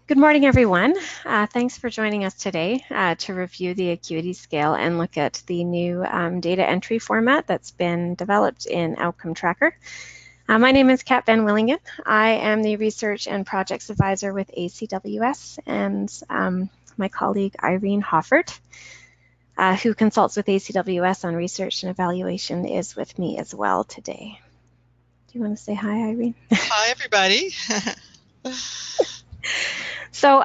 Good morning, everyone. Thanks for joining us today to review the Acuity Scale and look at the new data entry format that's been developed in Outcome Tracker. My name is Kat Van Willingen. I am the Research and Projects Advisor with ACWS, and my colleague Irene Hoffert, who consults with ACWS on research and evaluation, is with me as well today. Do you want to say hi, Irene? Hi, everybody. So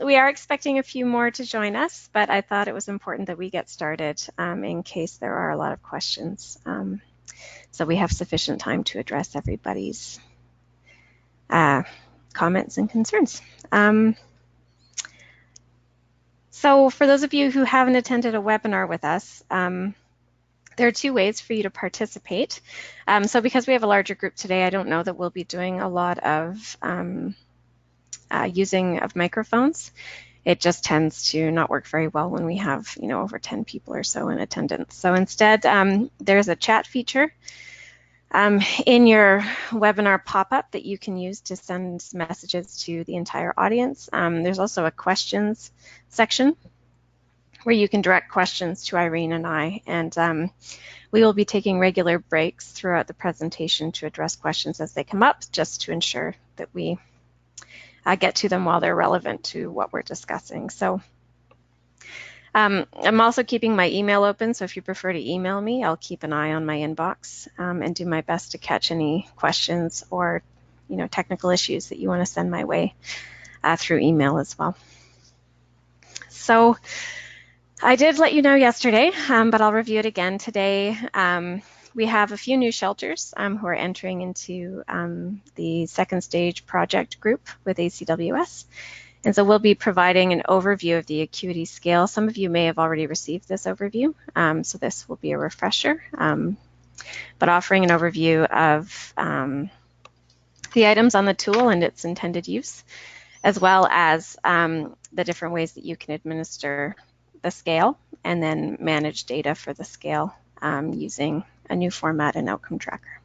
we are expecting a few more to join us, but I thought it was important that we get started in case there are a lot of questions, so we have sufficient time to address everybody's comments and concerns. So for those of you who haven't attended a webinar with us, there are two ways for you to participate. So because we have a larger group today, I don't know that we'll be doing a lot of using of microphones. It just tends to not work very well when we have, over 10 people or so in attendance. So instead, there's a chat feature in your webinar pop-up that you can use to send messages to the entire audience. There's also a questions section where you can direct questions to Irene and I, and we will be taking regular breaks throughout the presentation to address questions as they come up, just to ensure that we get to them while they're relevant to what we're discussing. So I'm also keeping my email open, so if you prefer to email me, I'll keep an eye on my inbox and do my best to catch any questions or technical issues that you want to send my way through email as well. So I did let you know yesterday, but I'll review it again today. We have a few new shelters who are entering into the second stage project group with ACWS. And so we'll be providing an overview of the Acuity Scale. Some of you may have already received this overview, so this will be a refresher, but offering an overview of the items on the tool and its intended use, as well as the different ways that you can administer the scale and then manage data for the scale using a new format in Outcome Tracker.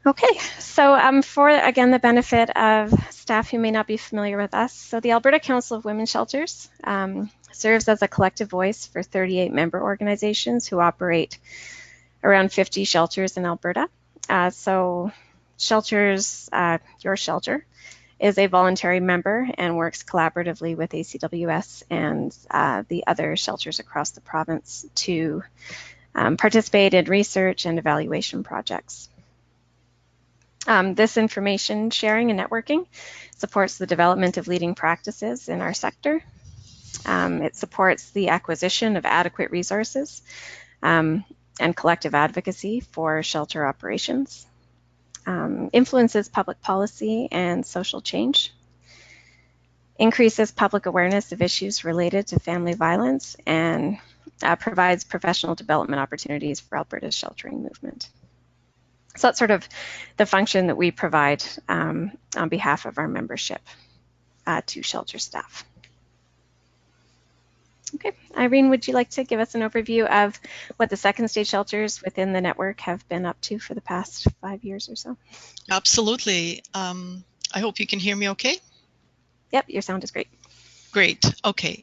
Okay, so for, again, the benefit of staff who may not be familiar with us, so the Alberta Council of Women's Shelters serves as a collective voice for 38 member organizations who operate around 50 shelters in Alberta. So Shelters, Your Shelter, is a voluntary member and works collaboratively with ACWS and the other shelters across the province to participate in research and evaluation projects. This information sharing and networking supports the development of leading practices in our sector. It supports the acquisition of adequate resources and collective advocacy for shelter operations. Influences public policy and social change, increases public awareness of issues related to family violence, and provides professional development opportunities for Alberta's sheltering movement. So that's sort of the function that we provide on behalf of our membership to shelter staff. Okay, Irene, would you like to give us an overview of what the second stage shelters within the network have been up to for the past 5 years or so? Absolutely. I hope you can hear me okay. Yep, your sound is great. Great. Okay.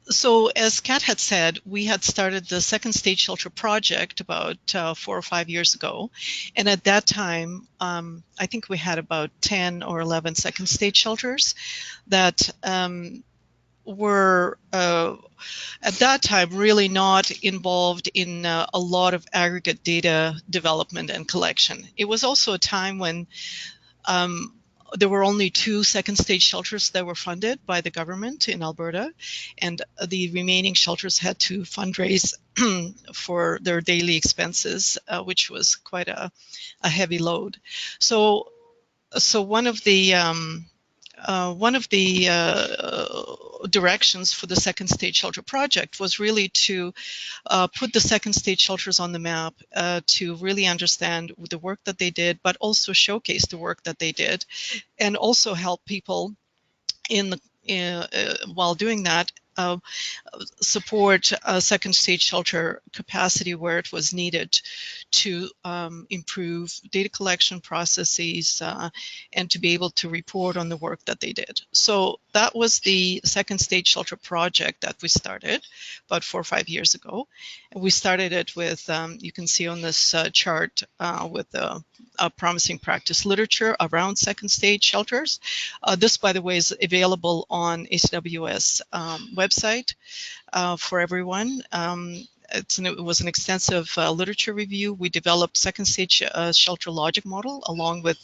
So as Kat had said, we had started the second stage shelter project about 4 or 5 years ago. And at that time, I think we had about 10 or 11 second stage shelters that were at that time really not involved in a lot of aggregate data development and collection. It was also a time when there were only 2 second stage shelters that were funded by the government in Alberta, and the remaining shelters had to fundraise for their daily expenses, which was quite a heavy load. So one of the directions for the second stage shelter project was really to put the second stage shelters on the map, to really understand the work that they did, but also showcase the work that they did, and also help people while doing that, support second stage shelter capacity where it was needed to improve data collection processes and to be able to report on the work that they did. So that was the second stage shelter project that we started about 4 or 5 years ago. And we started it with, you can see on this chart, with the promising practice literature around second stage shelters. This, by the way, is available on ACWS website for everyone. It was an extensive literature review. We developed second stage shelter logic model along with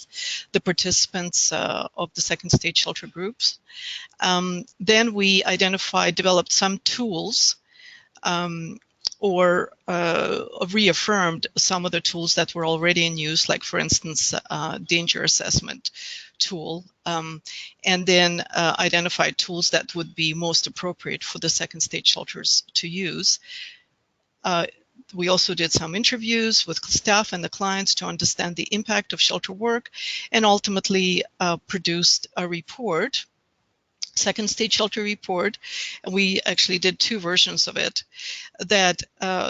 the participants of the second stage shelter groups. Then we developed some tools or reaffirmed some of the tools that were already in use, like, for instance, danger assessment tool, and then identified tools that would be most appropriate for the second stage shelters to use. We also did some interviews with staff and the clients to understand the impact of shelter work, and ultimately produced a report, second stage shelter report. And we actually did 2 versions of it that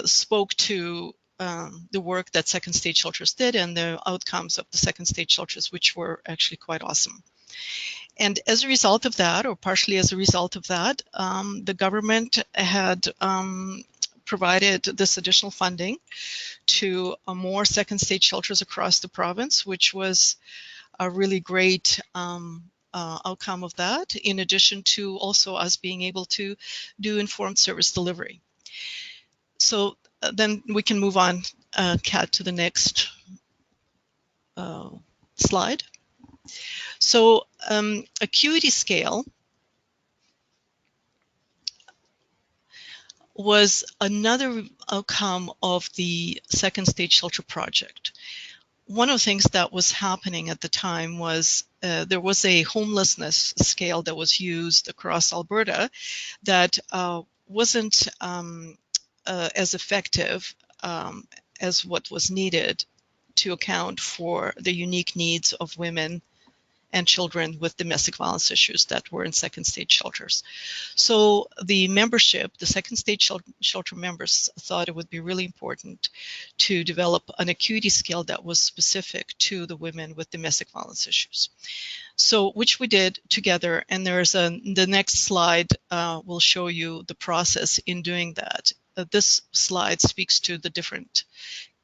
spoke to the work that second stage shelters did and the outcomes of the second stage shelters, which were actually quite awesome. And as a result of that, or partially as a result of that, the government had provided this additional funding to more second stage shelters across the province, which was a really great outcome of that, in addition to also us being able to do informed service delivery. So then we can move on, Kat, to the next slide. So Acuity Scale was another outcome of the second stage shelter project. One of the things that was happening at the time was there was a homelessness scale that was used across Alberta that wasn't as effective as what was needed to account for the unique needs of women and children with domestic violence issues that were in second stage shelters. So the membership, the second stage shelter members, thought it would be really important to develop an acuity scale that was specific to the women with domestic violence issues. So, which we did together, and there's the next slide will show you the process in doing that. This slide speaks to the different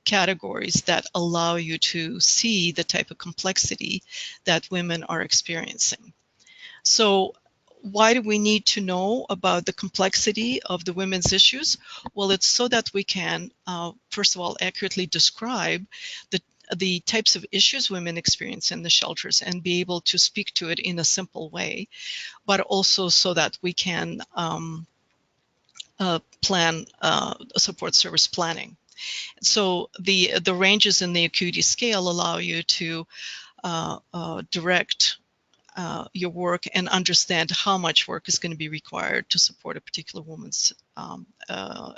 categories that allow you to see the type of complexity that women are experiencing. So why do we need to know about the complexity of the women's issues? Well, it's so that we can, first of all, accurately describe the types of issues women experience in the shelters and be able to speak to it in a simple way, but also so that we can plan support service planning. So the ranges in the acuity scale allow you to direct your work and understand how much work is going to be required to support a particular woman's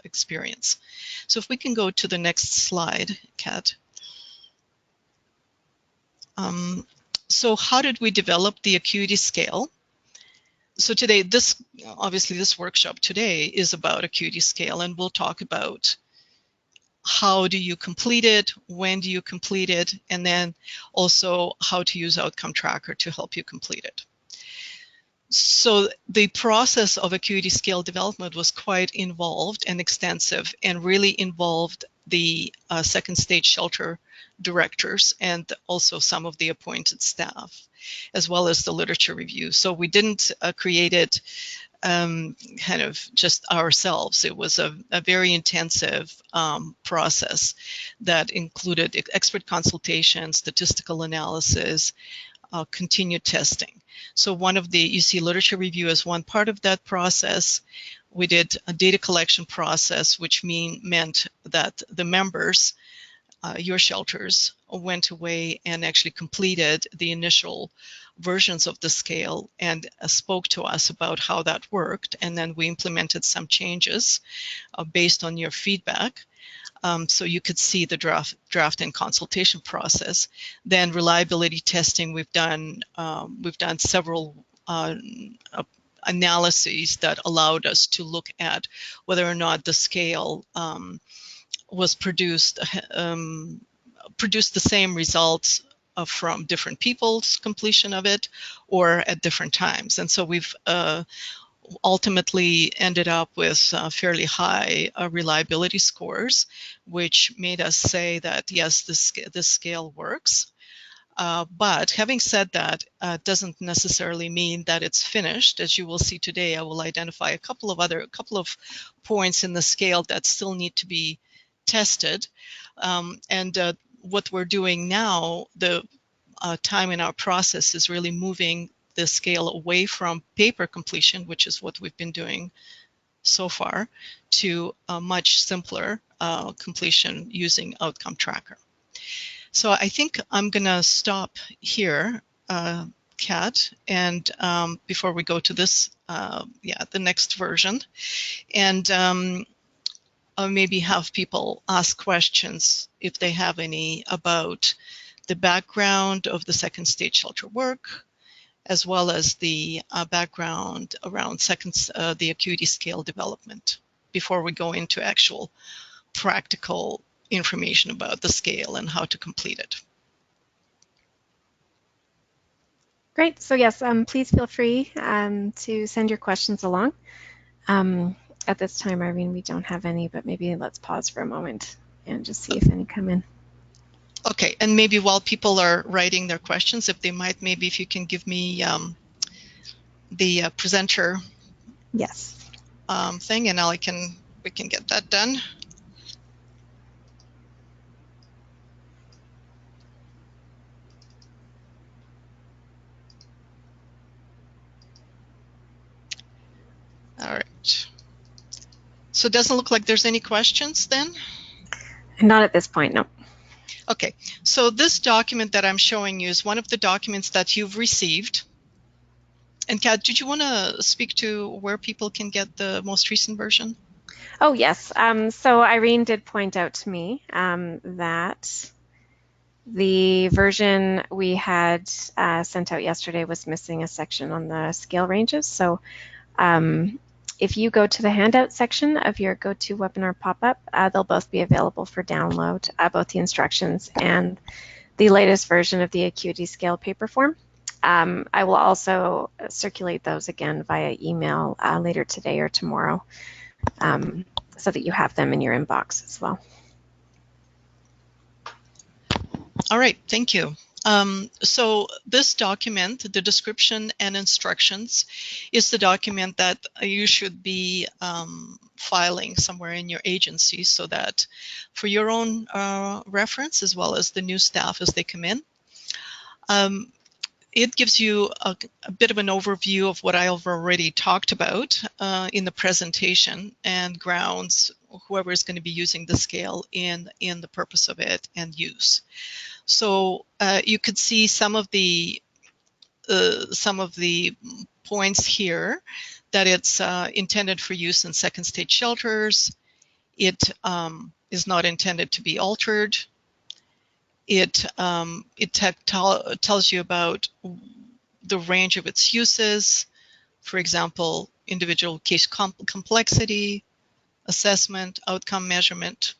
experience. So if we can go to the next slide, Kat. So how did we develop the acuity scale? So today, obviously this workshop today is about acuity scale, and we'll talk about how do you complete it, when do you complete it, and then also how to use Outcome Tracker to help you complete it. So the process of acuity scale development was quite involved and extensive, and really involved the second stage shelter directors and also some of the appointed staff, as well as the literature review. So we didn't create it kind of just ourselves. It was a very intensive process that included expert consultation, statistical analysis, continued testing. So you see literature review as one part of that process. We did a data collection process, which meant that the members, your shelters, went away and actually completed the initial versions of the scale and spoke to us about how that worked. And then we implemented some changes based on your feedback. So you could see the draft and consultation process. Then reliability testing, we've done several analyses that allowed us to look at whether or not the scale was produced the same results from different people's completion of it or at different times. And so we've ultimately ended up with fairly high reliability scores, which made us say that, yes, this scale works. But having said that, doesn't necessarily mean that it's finished. As you will see today, I will identify a couple of points in the scale that still need to be tested. What we're doing now, the time in our process is really moving the scale away from paper completion, which is what we've been doing so far, to a much simpler completion using outcome tracker. So I think I'm going to stop here, Kat, and before we go to this, the next version, and maybe have people ask questions if they have any about the background of the second stage shelter work, as well as the background around the Acuity Scale development before we go into actual practical information about the scale and how to complete it. Great. So yes, please feel free to send your questions along. At this time, Irene, we don't have any, but maybe let's pause for a moment and just see if any come in. Okay, and maybe while people are writing their questions, if you can give me the presenter thing, and we can get that done. All right. So it doesn't look like there's any questions then? Not at this point, no. Okay, so this document that I'm showing you is one of the documents that you've received. And Kat, did you want to speak to where people can get the most recent version? Oh, yes. So Irene did point out to me that the version we had sent out yesterday was missing a section on the scale ranges. So if you go to the handout section of your GoToWebinar pop-up, they'll both be available for download, both the instructions and the latest version of the Acuity Scale paper form. I will also circulate those again via email later today or tomorrow so that you have them in your inbox as well. All right, thank you. So this document, the description and instructions, is the document that you should be filing somewhere in your agency so that for your own reference, as well as the new staff as they come in. It gives you a bit of an overview of what I've already talked about in the presentation and grounds whoever is going to be using the scale in the purpose of it and use. So you could see some of the points here that it's intended for use in second stage shelters. It is not intended to be altered. It tells you about the range of its uses, for example, individual case complexity, assessment, outcome measurement.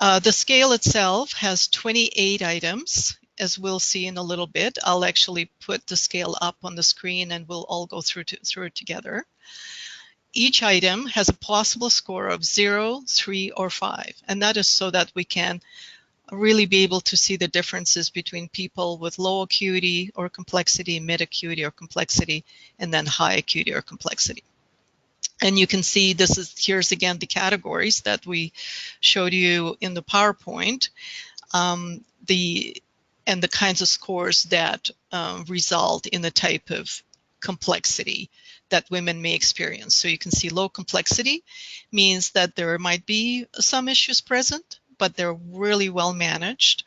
The scale itself has 28 items, as we'll see in a little bit. I'll actually put the scale up on the screen and we'll all go through it together. Each item has a possible score of 0, 3, or 5, and that is so that we can really be able to see the differences between people with low acuity or complexity, mid acuity or complexity, and then high acuity or complexity. And you can see here's again the categories that we showed you in the PowerPoint, and the kinds of scores that result in the type of complexity that women may experience. So you can see low complexity means that there might be some issues present, but they're really well managed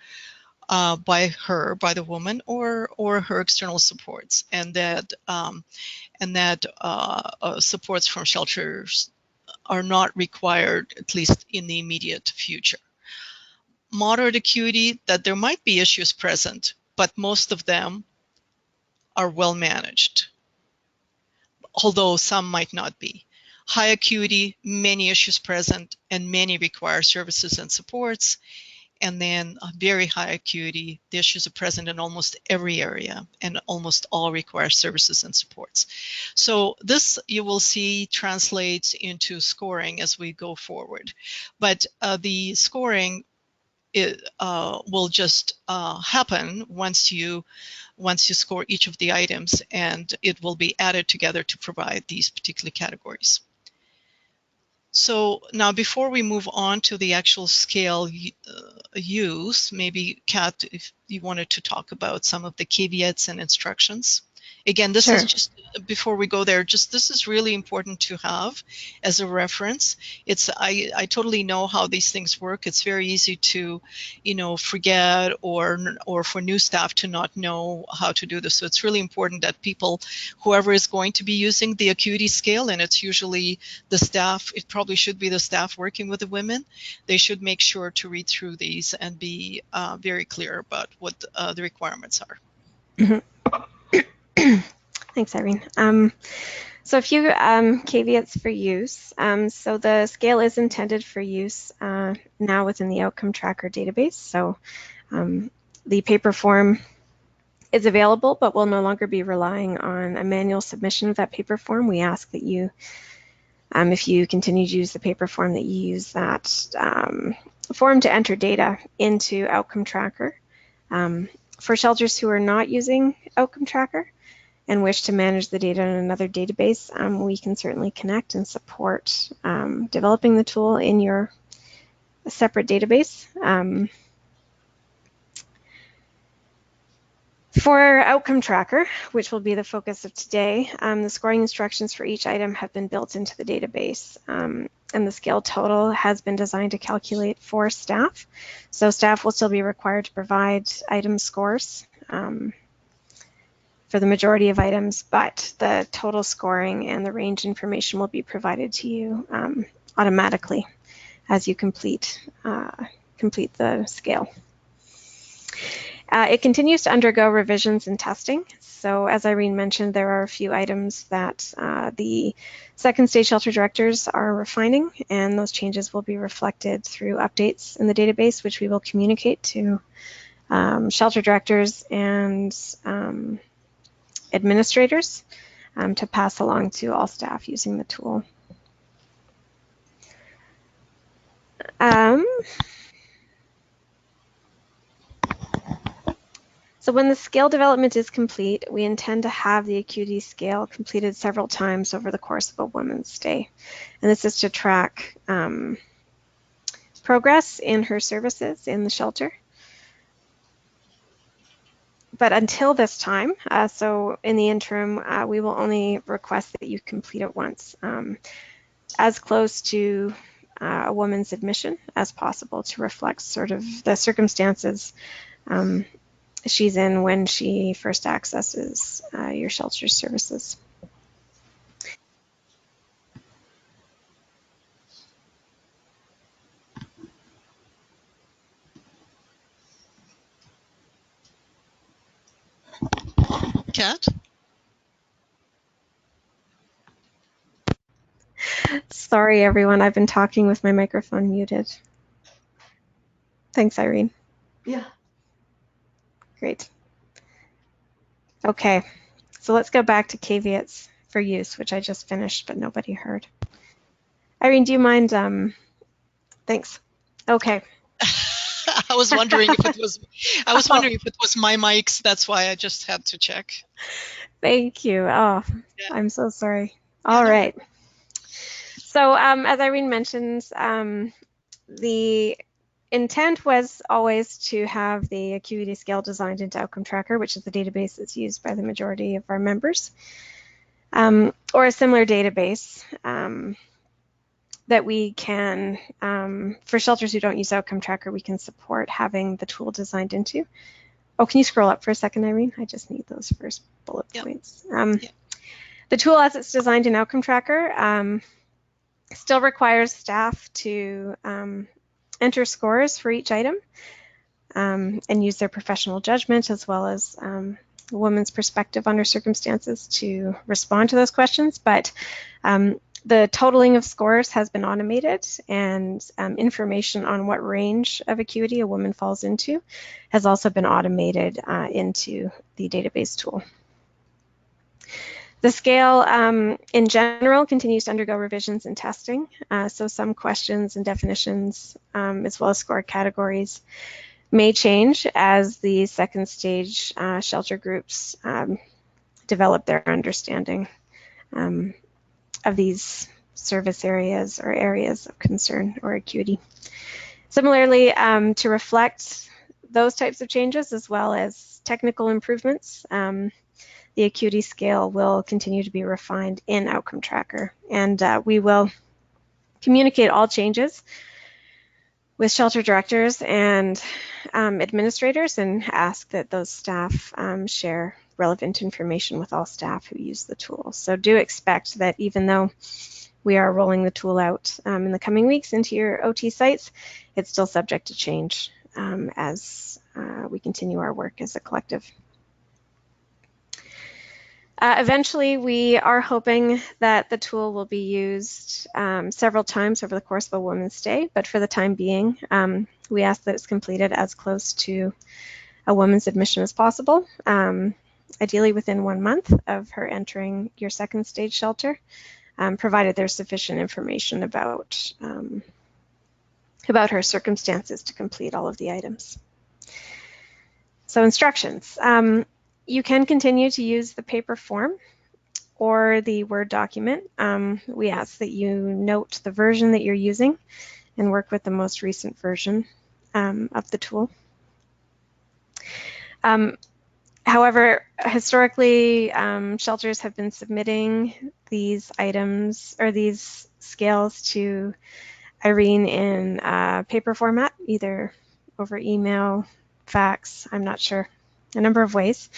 by the woman or her external supports, and that supports from shelters are not required, at least in the immediate future. Moderate acuity, that there might be issues present, but most of them are well managed. although some might not be. High acuity, many issues present, and many require services and supports. And then very high acuity, the issues are present in almost every area, and almost all require services and supports. So this, you will see, translates into scoring as we go forward. But the scoring will just happen once you score each of the items, and it will be added together to provide these particular categories. So now, before we move on to the actual scale use, maybe Kat, if you wanted to talk about some of the caveats and instructions. Again, this is Sure. just, before we go there, just this is really important to have as a reference. I totally know how these things work. It's very easy to, forget, or for new staff to not know how to do this. So it's really important that people, whoever is going to be using the Acuity Scale, and it's usually the staff, it probably should be the staff working with the women, they should make sure to read through these and be very clear about what the requirements are. Mhm. Thanks, Irene. So a few caveats for use. So the scale is intended for use now within the outcome tracker database. So the paper form is available, but will no longer be relying on a manual submission of that paper form. We ask that you, if you continue to use the paper form, that you use that form to enter data into outcome tracker. For shelters who are not using outcome tracker and wish to manage the data in another database, we can certainly connect and support developing the tool in your separate database. For outcome tracker, which will be the focus of today, the scoring instructions for each item have been built into the database, and the scale total has been designed to calculate for staff. So staff will still be required to provide item scores for the majority of items, but the total scoring and the range information will be provided to you automatically as you complete the scale. It continues to undergo revisions and testing. So as Irene mentioned, there are a few items that the second stage shelter directors are refining, and those changes will be reflected through updates in the database, which we will communicate to shelter directors and administrators to pass along to all staff using the tool. So when the scale development is complete, we intend to have the Acuity Scale completed several times over the course of a woman's stay. And this is to track progress in her services in the shelter. But until this time, so in the interim, we will only request that you complete it once, as close to a woman's admission as possible to reflect sort of the circumstances she's in when she first accesses your shelter services. Kat? Sorry, everyone. I've been talking with my microphone muted. Thanks, Irene. Yeah. Great. Okay, so let's go back to caveats for use, which I just finished, but nobody heard. Irene, do you mind? Thanks. Okay. I was wondering if it was my mics. That's why I just had to check. Thank you. Oh, Yeah. I'm so sorry. Yeah, All no. right. So as Irene mentioned, the intent was always to have the Acuity Scale designed into Outcome Tracker, which is the database that's used by the majority of our members, or a similar database that we can, for shelters who don't use Outcome Tracker, we can support having the tool designed into. Oh, can you scroll up for a second, Irene? I just need those first bullet points. The tool as it's designed in Outcome Tracker still requires staff to enter scores for each item and use their professional judgment as well as woman's perspective on her circumstances to respond to those questions, but the totaling of scores has been automated, and information on what range of acuity a woman falls into has also been automated into the database tool. The scale in general continues to undergo revisions and testing, so some questions and definitions as well as score categories may change as the second stage shelter groups develop their understanding of these service areas or areas of concern or acuity. Similarly, to reflect those types of changes as well as technical improvements, the Acuity Scale will continue to be refined in Outcome Tracker, and we will communicate all changes with shelter directors and administrators and ask that those staff share relevant information with all staff who use the tool. So do expect that even though we are rolling the tool out in the coming weeks into your OT sites, it's still subject to change as we continue our work as a collective. Eventually, we are hoping that the tool will be used several times over the course of a woman's stay, but for the time being, we ask that it's completed as close to a woman's admission as possible, ideally within 1 month of her entering your second stage shelter, provided there's sufficient information about her circumstances to complete all of the items. So instructions. You can continue to use the paper form or the Word document. We ask that you note the version that you're using and work with the most recent version of the tool. However, historically, shelters have been submitting these items or these scales to Irene in paper format, either over email, fax, I'm not sure, a number of ways.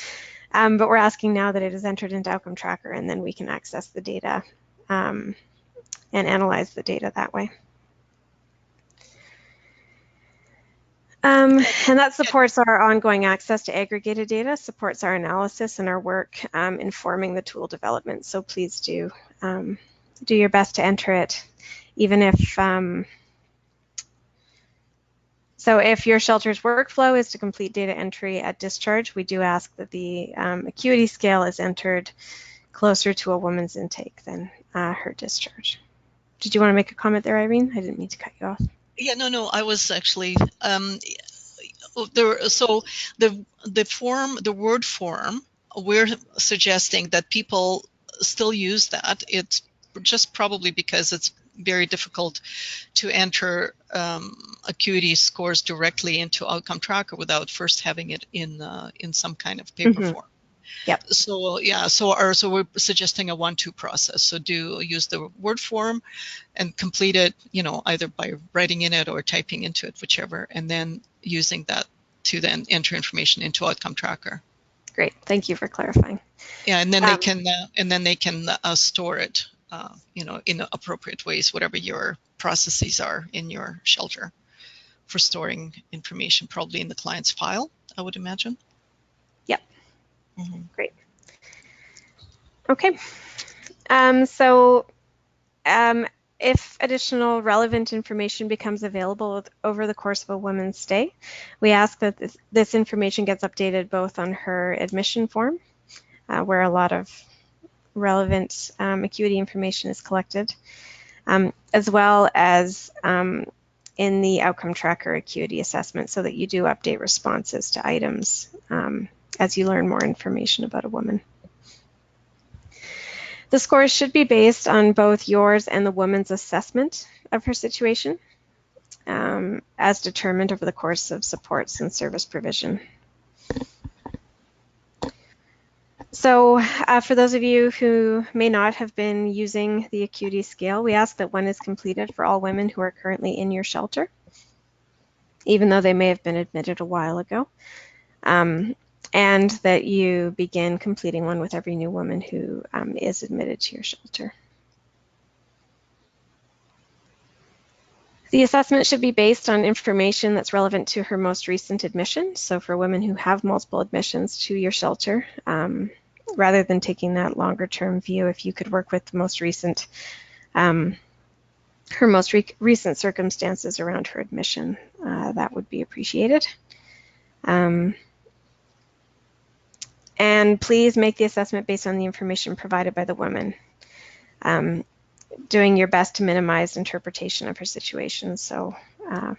But we're asking now that it is entered into Outcome Tracker, and then we can access the data and analyze the data that way. And that supports our ongoing access to aggregated data, supports our analysis and our work informing the tool development. So please do your best to enter it, even if so if your shelter's workflow is to complete data entry at discharge, we do ask that the acuity scale is entered closer to a woman's intake than her discharge. Did you want to make a comment there, Irene? I didn't mean to cut you off. Yeah, no, I was actually so the form, the Word form, we're suggesting that people still use that. It's just probably because it's very difficult to enter acuity scores directly into Outcome Tracker without first having it in some kind of paper form. Yep. So yeah, so we're suggesting a 1-2 process. So use the Word form and complete it, either by writing in it or typing into it, whichever, and then using that to then enter information into Outcome Tracker. Great, thank you for clarifying. Yeah, and then they can store it, in appropriate ways, whatever your processes are in your shelter for storing information, probably in the client's file, I would imagine. Yep. Mm-hmm. Great. Okay. So if additional relevant information becomes available over the course of a woman's stay, we ask that this information gets updated both on her admission form, where a lot of relevant acuity information is collected, as well as in the Outcome Tracker acuity assessment, so that you do update responses to items as you learn more information about a woman. The scores should be based on both yours and the woman's assessment of her situation, as determined over the course of supports and service provision. So for those of you who may not have been using the acuity scale, we ask that one is completed for all women who are currently in your shelter, even though they may have been admitted a while ago, and that you begin completing one with every new woman who is admitted to your shelter. The assessment should be based on information that's relevant to her most recent admission. So for women who have multiple admissions to your shelter, rather than taking that longer term view, if you could work with the most recent, her most recent circumstances around her admission, that would be appreciated. And please make the assessment based on the information provided by the woman, doing your best to minimize interpretation of her situation. So do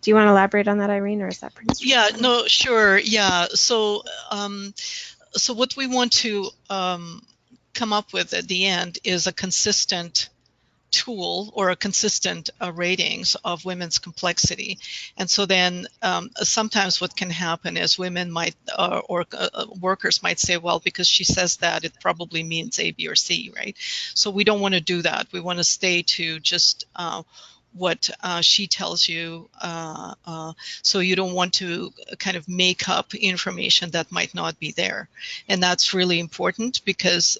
you want to elaborate on that, Irene, or is that pretty straightforward? Yeah, no, sure. Yeah. So what we want to come up with at the end is a consistent tool or a consistent ratings of women's complexity. And so then sometimes what can happen is women might or workers might say, well, because she says that, it probably means A, B, or C, right? So we don't want to do that. We want to stay to just what she tells you, so you don't want to kind of make up information that might not be there. And that's really important because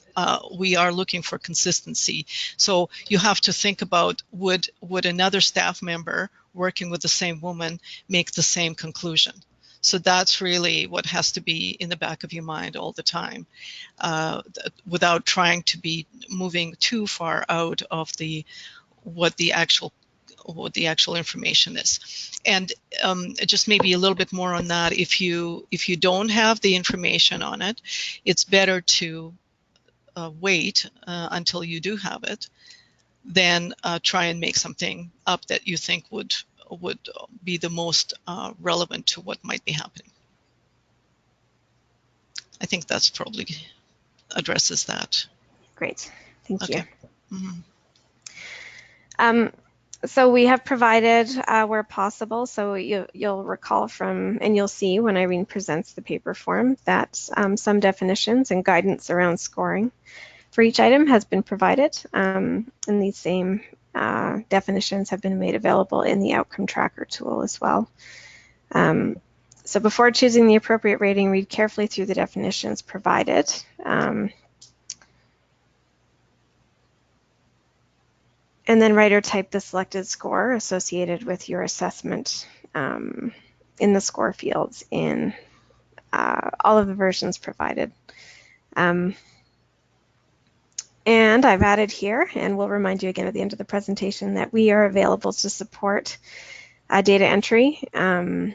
we are looking for consistency. So you have to think about, would another staff member working with the same woman make the same conclusion? So that's really what has to be in the back of your mind all the time, without trying to be moving too far out of what the actual information is. And just maybe a little bit more on that. If you don't have the information on it, it's better to wait until you do have it, than try and make something up that you think would be the most relevant to what might be happening. I think that's probably addresses that. Great, thank Okay. you. Mm-hmm. So we have provided where possible, so you'll recall from, and you'll see when Irene presents the paper form, that some definitions and guidance around scoring for each item has been provided, and these same definitions have been made available in the outcome tracker tool as well. So before choosing the appropriate rating, read carefully through the definitions provided. And then write or type the selected score associated with your assessment in the score fields in all of the versions provided. And I've added here, and we'll remind you again at the end of the presentation, that we are available to support data entry and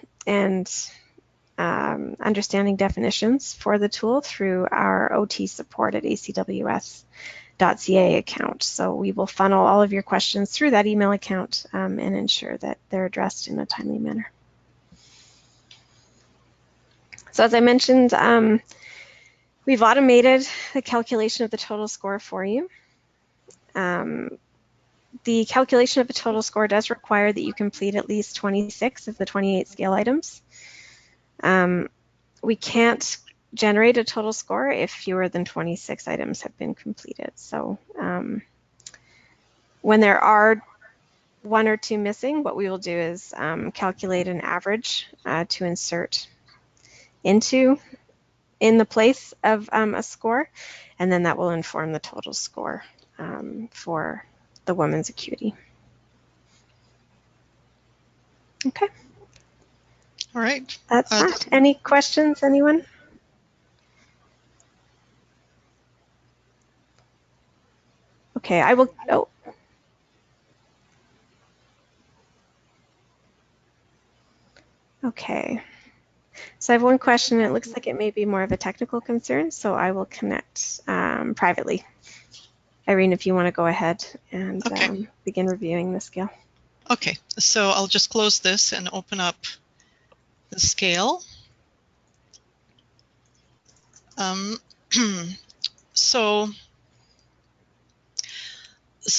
understanding definitions for the tool through our OT support at acws.ca account. So we will funnel all of your questions through that email account and ensure that they're addressed in a timely manner. So as I mentioned, we've automated the calculation of the total score for you. The calculation of the total score does require that you complete at least 26 of the 28 scale items. We can't generate a total score if fewer than 26 items have been completed. So when there are one or two missing, what we will do is calculate an average to insert in the place of a score, and then that will inform the total score for the woman's acuity. Okay. All right. That's that. Any questions, anyone? Okay, I will. Oh. Okay. So I have one question. It looks like it may be more of a technical concern, so I will connect privately. Irene, if you want to go ahead and begin reviewing the scale. Okay, so I'll just close this and open up the scale. So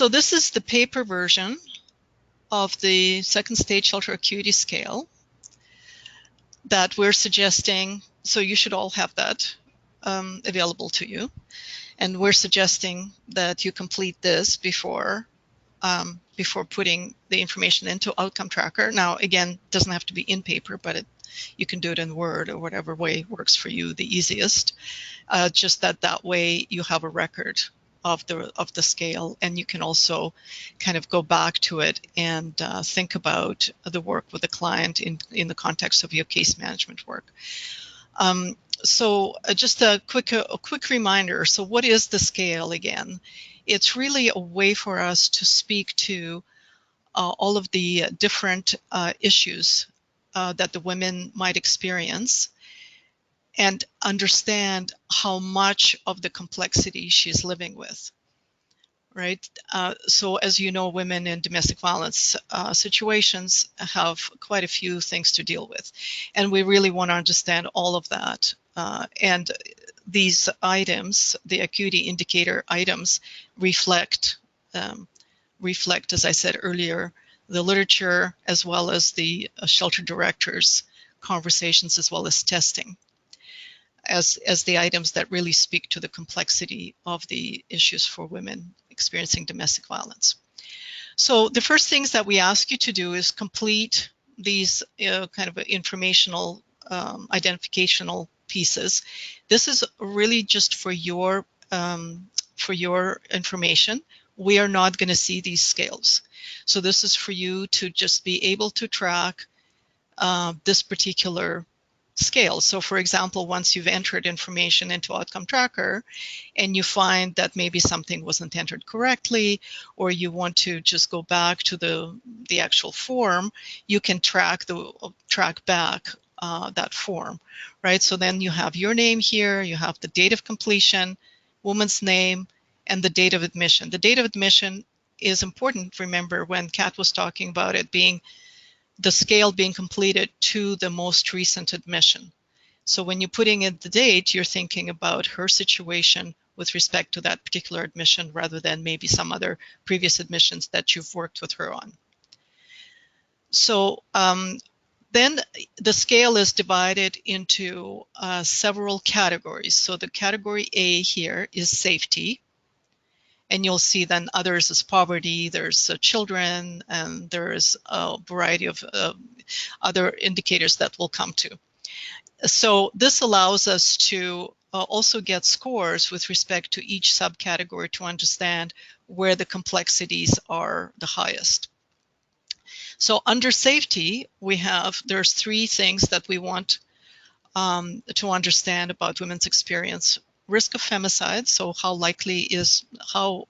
this is the paper version of the second stage shelter acuity scale that we're suggesting. So you should all have that available to you. And we're suggesting that you complete this before putting the information into outcome tracker. Now, again, it doesn't have to be in paper, but you can do it in Word or whatever way works for you the easiest. Just that way you have a record of the scale, and you can also kind of go back to it and think about the work with the client in the context of your case management work. So just a quick reminder. So what is the scale again? It's really a way for us to speak to all of the different issues that the women might experience and understand how much of the complexity she's living with, right? So as you know, women in domestic violence situations have quite a few things to deal with. And we really want to understand all of that. And these items, the acuity indicator items, reflect, as I said earlier, the literature as well as the shelter directors' conversations as well as testing as the items that really speak to the complexity of the issues for women experiencing domestic violence. So the first things that we ask you to do is complete these kind of informational, identificational pieces. This is really just for your information. We are not going to see these scales. So this is for you to just be able to track this particular scale. So for example, once you've entered information into Outcome Tracker and you find that maybe something wasn't entered correctly, or you want to just go back to the actual form, you can track back that form, right? So then you have your name here, you have the date of completion, woman's name, and the date of admission. The date of admission is important. Remember when Kat was talking about it being the scale being completed to the most recent admission. So when you're putting in the date, you're thinking about her situation with respect to that particular admission rather than maybe some other previous admissions that you've worked with her on. So then the scale is divided into several categories. So the category A here is safety. And you'll see then others as poverty, there's children, and there's a variety of other indicators that we'll come to. So this allows us to also get scores with respect to each subcategory to understand where the complexities are the highest. So under safety, there's three things that we want to understand about women's experience. Risk of femicide, so how likely is, how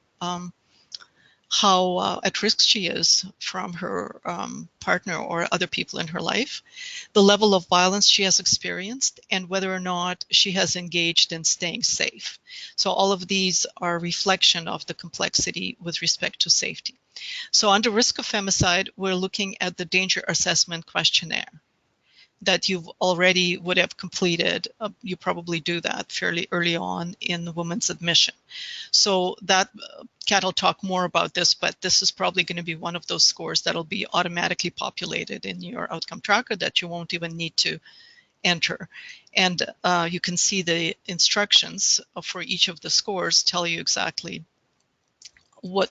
at risk she is from her partner or other people in her life, the level of violence she has experienced, and whether or not she has engaged in staying safe. So all of these are a reflection of the complexity with respect to safety. So under risk of femicide, we're looking at the danger assessment questionnaire that you already would have completed. You probably do that fairly early on in the woman's admission. So that, Kat will talk more about this, but this is probably going to be one of those scores that'll be automatically populated in your outcome tracker that you won't even need to enter. And you can see the instructions for each of the scores tell you exactly what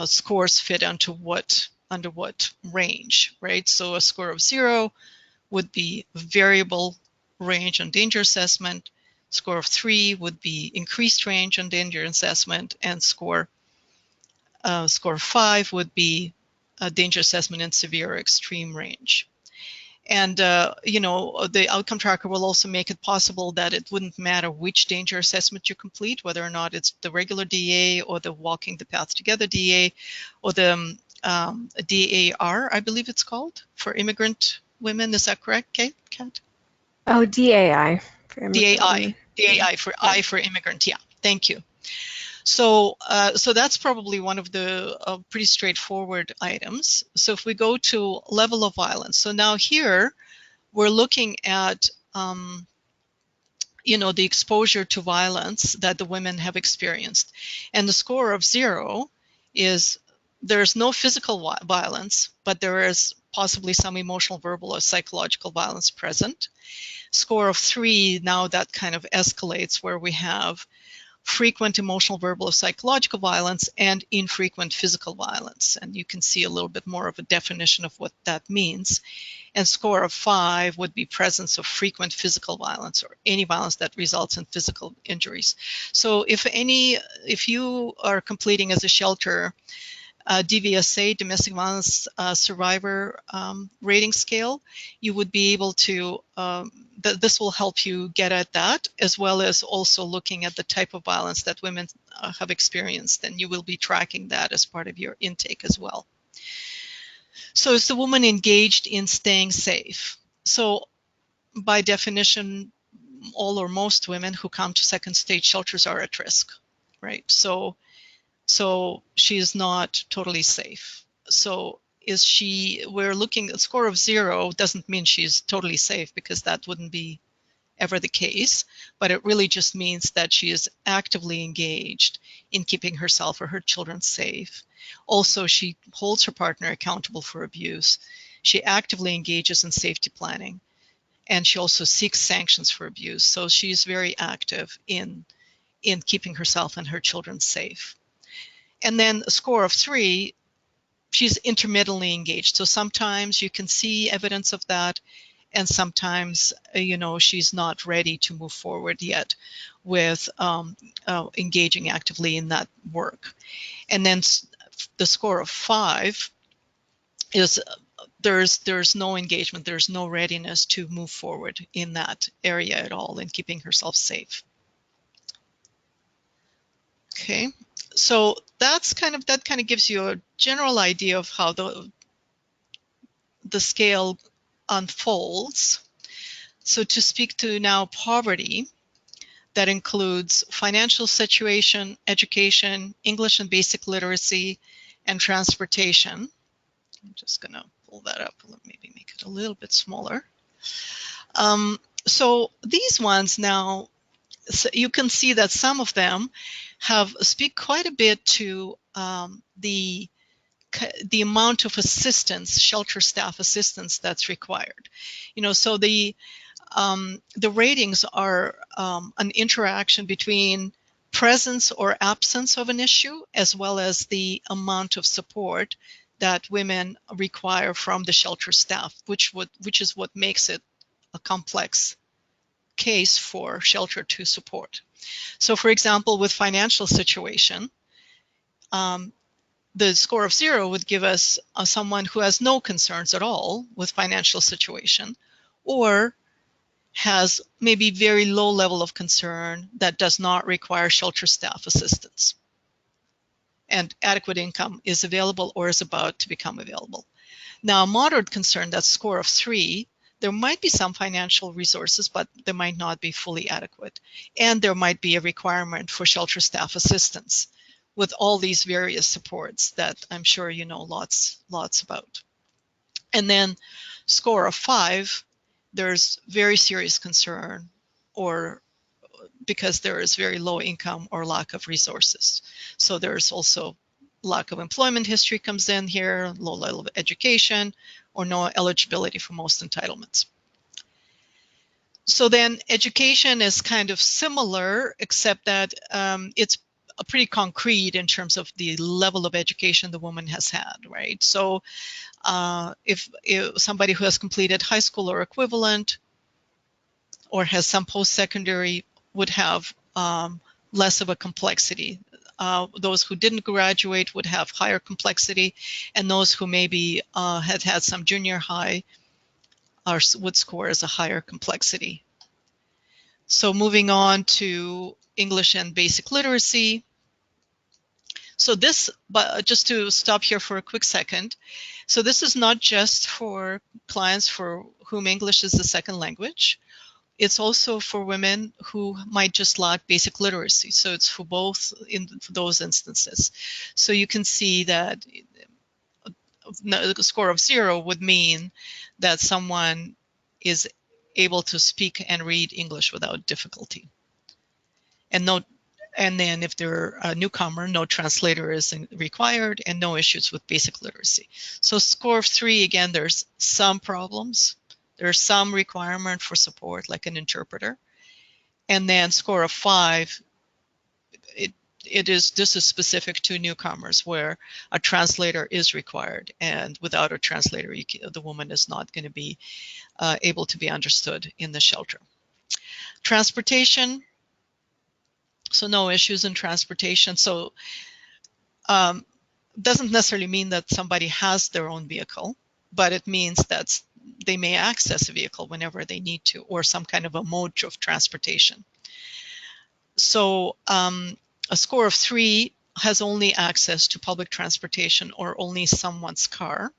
scores fit under what range, right? So a score of 0 would be variable range on danger assessment. Score of 3 would be increased range on danger assessment, and score 5 would be a danger assessment in severe or extreme range. And the outcome tracker will also make it possible that it wouldn't matter which danger assessment you complete, whether or not it's the regular DA or the Walking the Path Together DA or the DAR, I believe it's called, for immigrant women. Is that correct, Kat? Oh, DAI for immigrant women. DAI for I for immigrant. Yeah, thank you. So that's probably one of the pretty straightforward items. So if we go to level of violence, so now here we're looking at the exposure to violence that the women have experienced, and the score of 0 is there's no physical violence, but there is possibly some emotional, verbal, or psychological violence present. Score of 3, now that kind of escalates where we have frequent emotional, verbal, or psychological violence and infrequent physical violence. And you can see a little bit more of a definition of what that means. And score of 5 would be presence of frequent physical violence or any violence that results in physical injuries. So if you are completing as a shelter DVSA, domestic violence survivor rating scale, you would be able to, this will help you get at that, as well as also looking at the type of violence that women have experienced, and you will be tracking that as part of your intake as well. So is the woman engaged in staying safe? So by definition, all or most women who come to second stage shelters are at risk, right? So she is not totally safe. So we're looking, a score of 0 doesn't mean she's totally safe, because that wouldn't be ever the case, but it really just means that she is actively engaged in keeping herself or her children safe. Also, she holds her partner accountable for abuse. She actively engages in safety planning, and she also seeks sanctions for abuse. So she's very active in keeping herself and her children safe. And then a score of 3, she's intermittently engaged. So sometimes you can see evidence of that, and sometimes, she's not ready to move forward yet with engaging actively in that work. And then the score of 5 is there's no engagement, there's no readiness to move forward in that area at all, in keeping herself safe. Okay, so that kind of gives you a general idea of how the scale unfolds. So to speak to now poverty, that includes financial situation, education, English and basic literacy, and transportation. I'm just going to pull that up, maybe make it a little bit smaller. So these ones now, so you can see that some of them speak quite a bit to the amount of assistance, shelter staff assistance, that's required. So the ratings are an interaction between presence or absence of an issue, as well as the amount of support that women require from the shelter staff, which is what makes it a complex case for shelter to support. So for example, with financial situation, the score of 0 would give us someone who has no concerns at all with financial situation, or has maybe very low level of concern that does not require shelter staff assistance, and adequate income is available or is about to become available. Now, moderate concern, that score of 3, there might be some financial resources, but they might not be fully adequate. And there might be a requirement for shelter staff assistance with all these various supports that I'm sure you know lots about. And then score of 5, there's very serious concern, or because there is very low income or lack of resources. So there's also lack of employment history comes in here, low level of education, or no eligibility for most entitlements. So then education is kind of similar, except that it's pretty concrete in terms of the level of education the woman has had, right? So if somebody who has completed high school or equivalent, or has some post-secondary, would have less of a complexity. Those who didn't graduate would have higher complexity, and those who maybe had some junior high would score as a higher complexity. So moving on to English and basic literacy. So this, but just to stop here for a quick second, so this is not just for clients for whom English is the second language. It's also for women who might just lack basic literacy. So it's for both in those instances. So you can see that a score of 0 would mean that someone is able to speak and read English without difficulty. And then if they're a newcomer, no translator is required, and no issues with basic literacy. So score of 3, again, there's some problems. There's some requirement for support, like an interpreter. And then score of 5, this is specific to newcomers where a translator is required, and without a translator, the woman is not going to be able to be understood in the shelter. Transportation, so no issues in transportation. So doesn't necessarily mean that somebody has their own vehicle, but it means that they may access a vehicle whenever they need to, or some kind of a mode of transportation. So a score of 3 has only access to public transportation or only someone's car.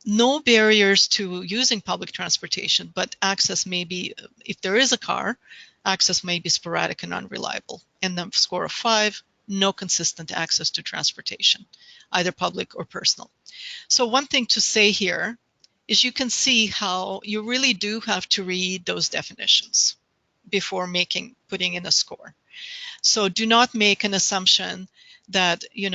No barriers to using public transportation, but access may be, if there is a car, access may be sporadic and unreliable. And the score of 5, no consistent access to transportation, either public or personal. So one thing to say here is you can see how you really do have to read those definitions before putting in a score. So do not make an assumption that you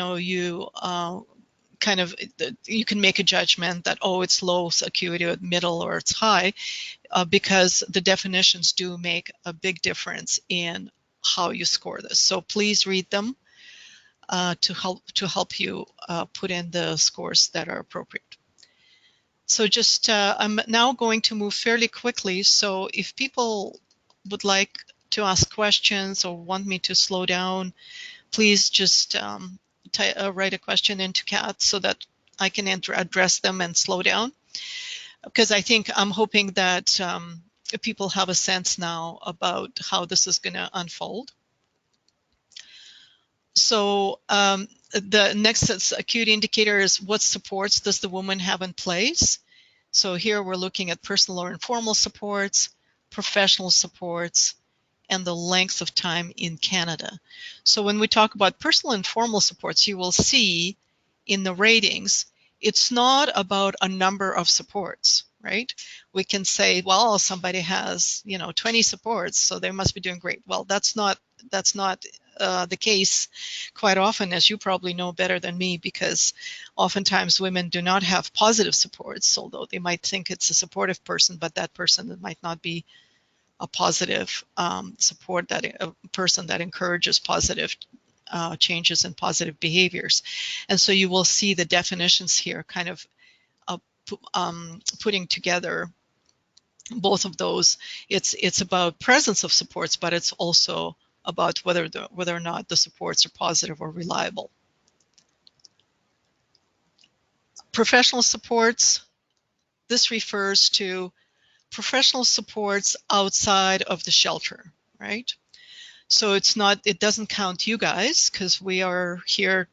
you can make a judgment that, oh, it's low acuity or middle or it's high, because the definitions do make a big difference in how you score this. So please read them to help you put in the scores that are appropriate. So just I'm now going to move fairly quickly. So if people would like to ask questions or want me to slow down, please just write a question into Cat so that I can address them and slow down. Because I'm hoping that people have a sense now about how this is going to unfold. So the next acuity indicator is what supports does the woman have in place? So here we're looking at personal or informal supports, professional supports, and the length of time in Canada. So when we talk about personal and informal supports, you will see in the ratings, it's not about a number of supports, right? We can say, well, somebody has 20 supports, so they must be doing great. Well, that's not the case quite often, as you probably know better than me, because oftentimes women do not have positive supports, although they might think it's a supportive person, but that person might not be a positive support, that a person that encourages positive changes and positive behaviors. And so you will see the definitions here kind of putting together both of those. It's about presence of supports, but it's also about whether or not the supports are positive or reliable. Professional supports, this refers to professional supports outside of the shelter, right? So it doesn't count you guys, because we are here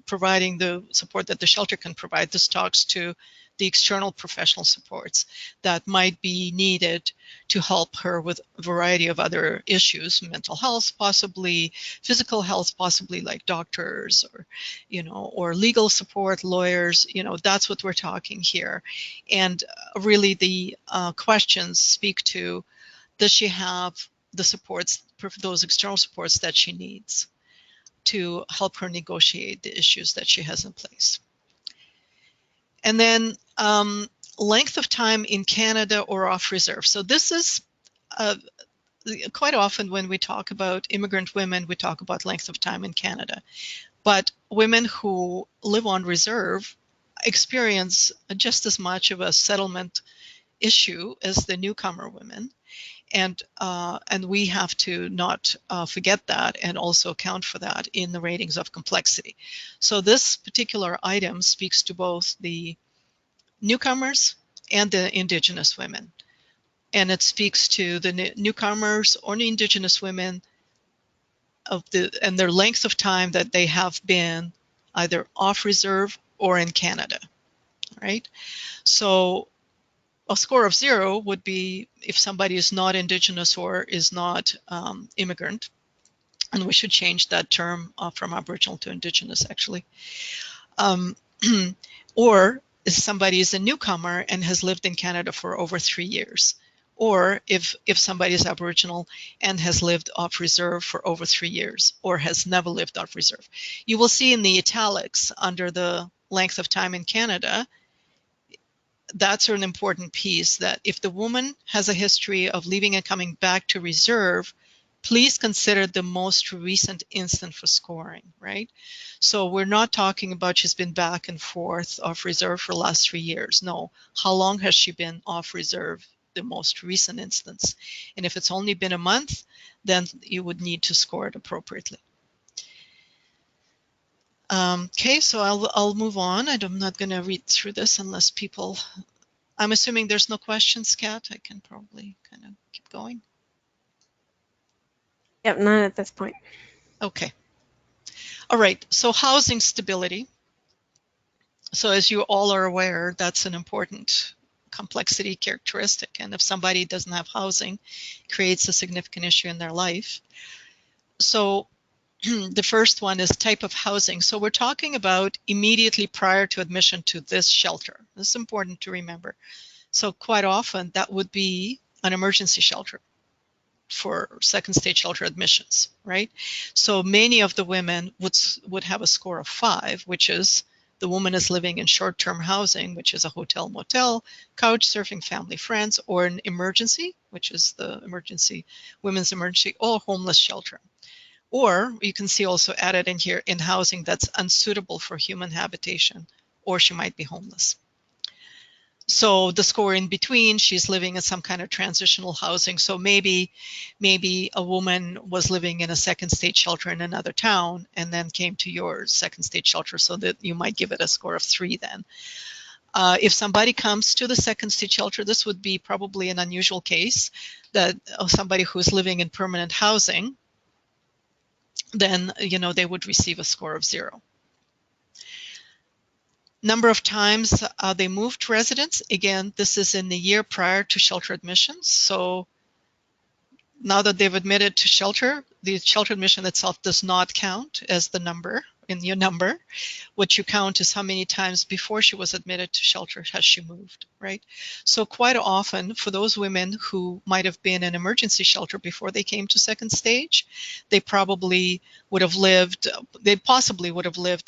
providing the support that the shelter can provide. This talks to the external professional supports that might be needed to help her with a variety of other issues, mental health, possibly physical health, possibly like doctors or legal support, lawyers, that's what we're talking here. And really the questions speak to, does she have the supports, those external supports that she needs to help her negotiate the issues that she has in place. And then length of time in Canada or off reserve. So this is quite often when we talk about immigrant women, we talk about length of time in Canada. But women who live on reserve experience just as much of a settlement issue as the newcomer women. And we have to not forget that and also account for that in the ratings of complexity. So this particular item speaks to both the newcomers and the Indigenous women. And it speaks to the newcomers or the Indigenous women and their length of time that they have been either off reserve or in Canada, right? So a score of 0 would be if somebody is not Indigenous or is not immigrant, and we should change that term from Aboriginal to Indigenous, actually. Or if somebody is a newcomer and has lived in Canada for over 3 years, or if somebody is Aboriginal and has lived off reserve for over 3 years, or has never lived off reserve. You will see in the italics under the length of time in Canada, that's an important piece, that if the woman has a history of leaving and coming back to reserve please consider the most recent instant for scoring, right? So we're not talking about she's been back and forth off reserve for the last 3 years. No, how long has she been off reserve, the most recent instance? And if it's only been a month, then you would need to score it appropriately. Okay, so I'll move on. I'm not going to read through this unless people, I'm assuming there's no questions, Kat. I can probably kind of keep going. Yep, none at this point. Okay. All right, so housing stability. So as you all are aware, that's an important complexity characteristic. And if somebody doesn't have housing, it creates a significant issue in their life. So the first one is type of housing. So we're talking about immediately prior to admission to this shelter. This is important to remember. So quite often that would be an emergency shelter for second stage shelter admissions, right? So many of the women would have a score of 5, which is the woman is living in short-term housing, which is a hotel, motel, couch surfing, family, friends, or an emergency, which is the emergency, women's emergency, or homeless shelter. Or you can see also added in here in housing that's unsuitable for human habitation, or she might be homeless. So the score in between, she's living in some kind of transitional housing. So maybe a woman was living in a second stage shelter in another town and then came to your second stage shelter, so that you might give it a score of 3 then. If somebody comes to the second stage shelter, this would be probably an unusual case that somebody who's living in permanent housing, then they would receive a score of 0. Number of times they moved residents. Again, this is in the year prior to shelter admissions. So now that they've admitted to shelter, the shelter admission itself does not count as the number in your number. What you count is how many times before she was admitted to shelter has she moved, right? So quite often for those women who might have been in emergency shelter before they came to second stage, they possibly would have lived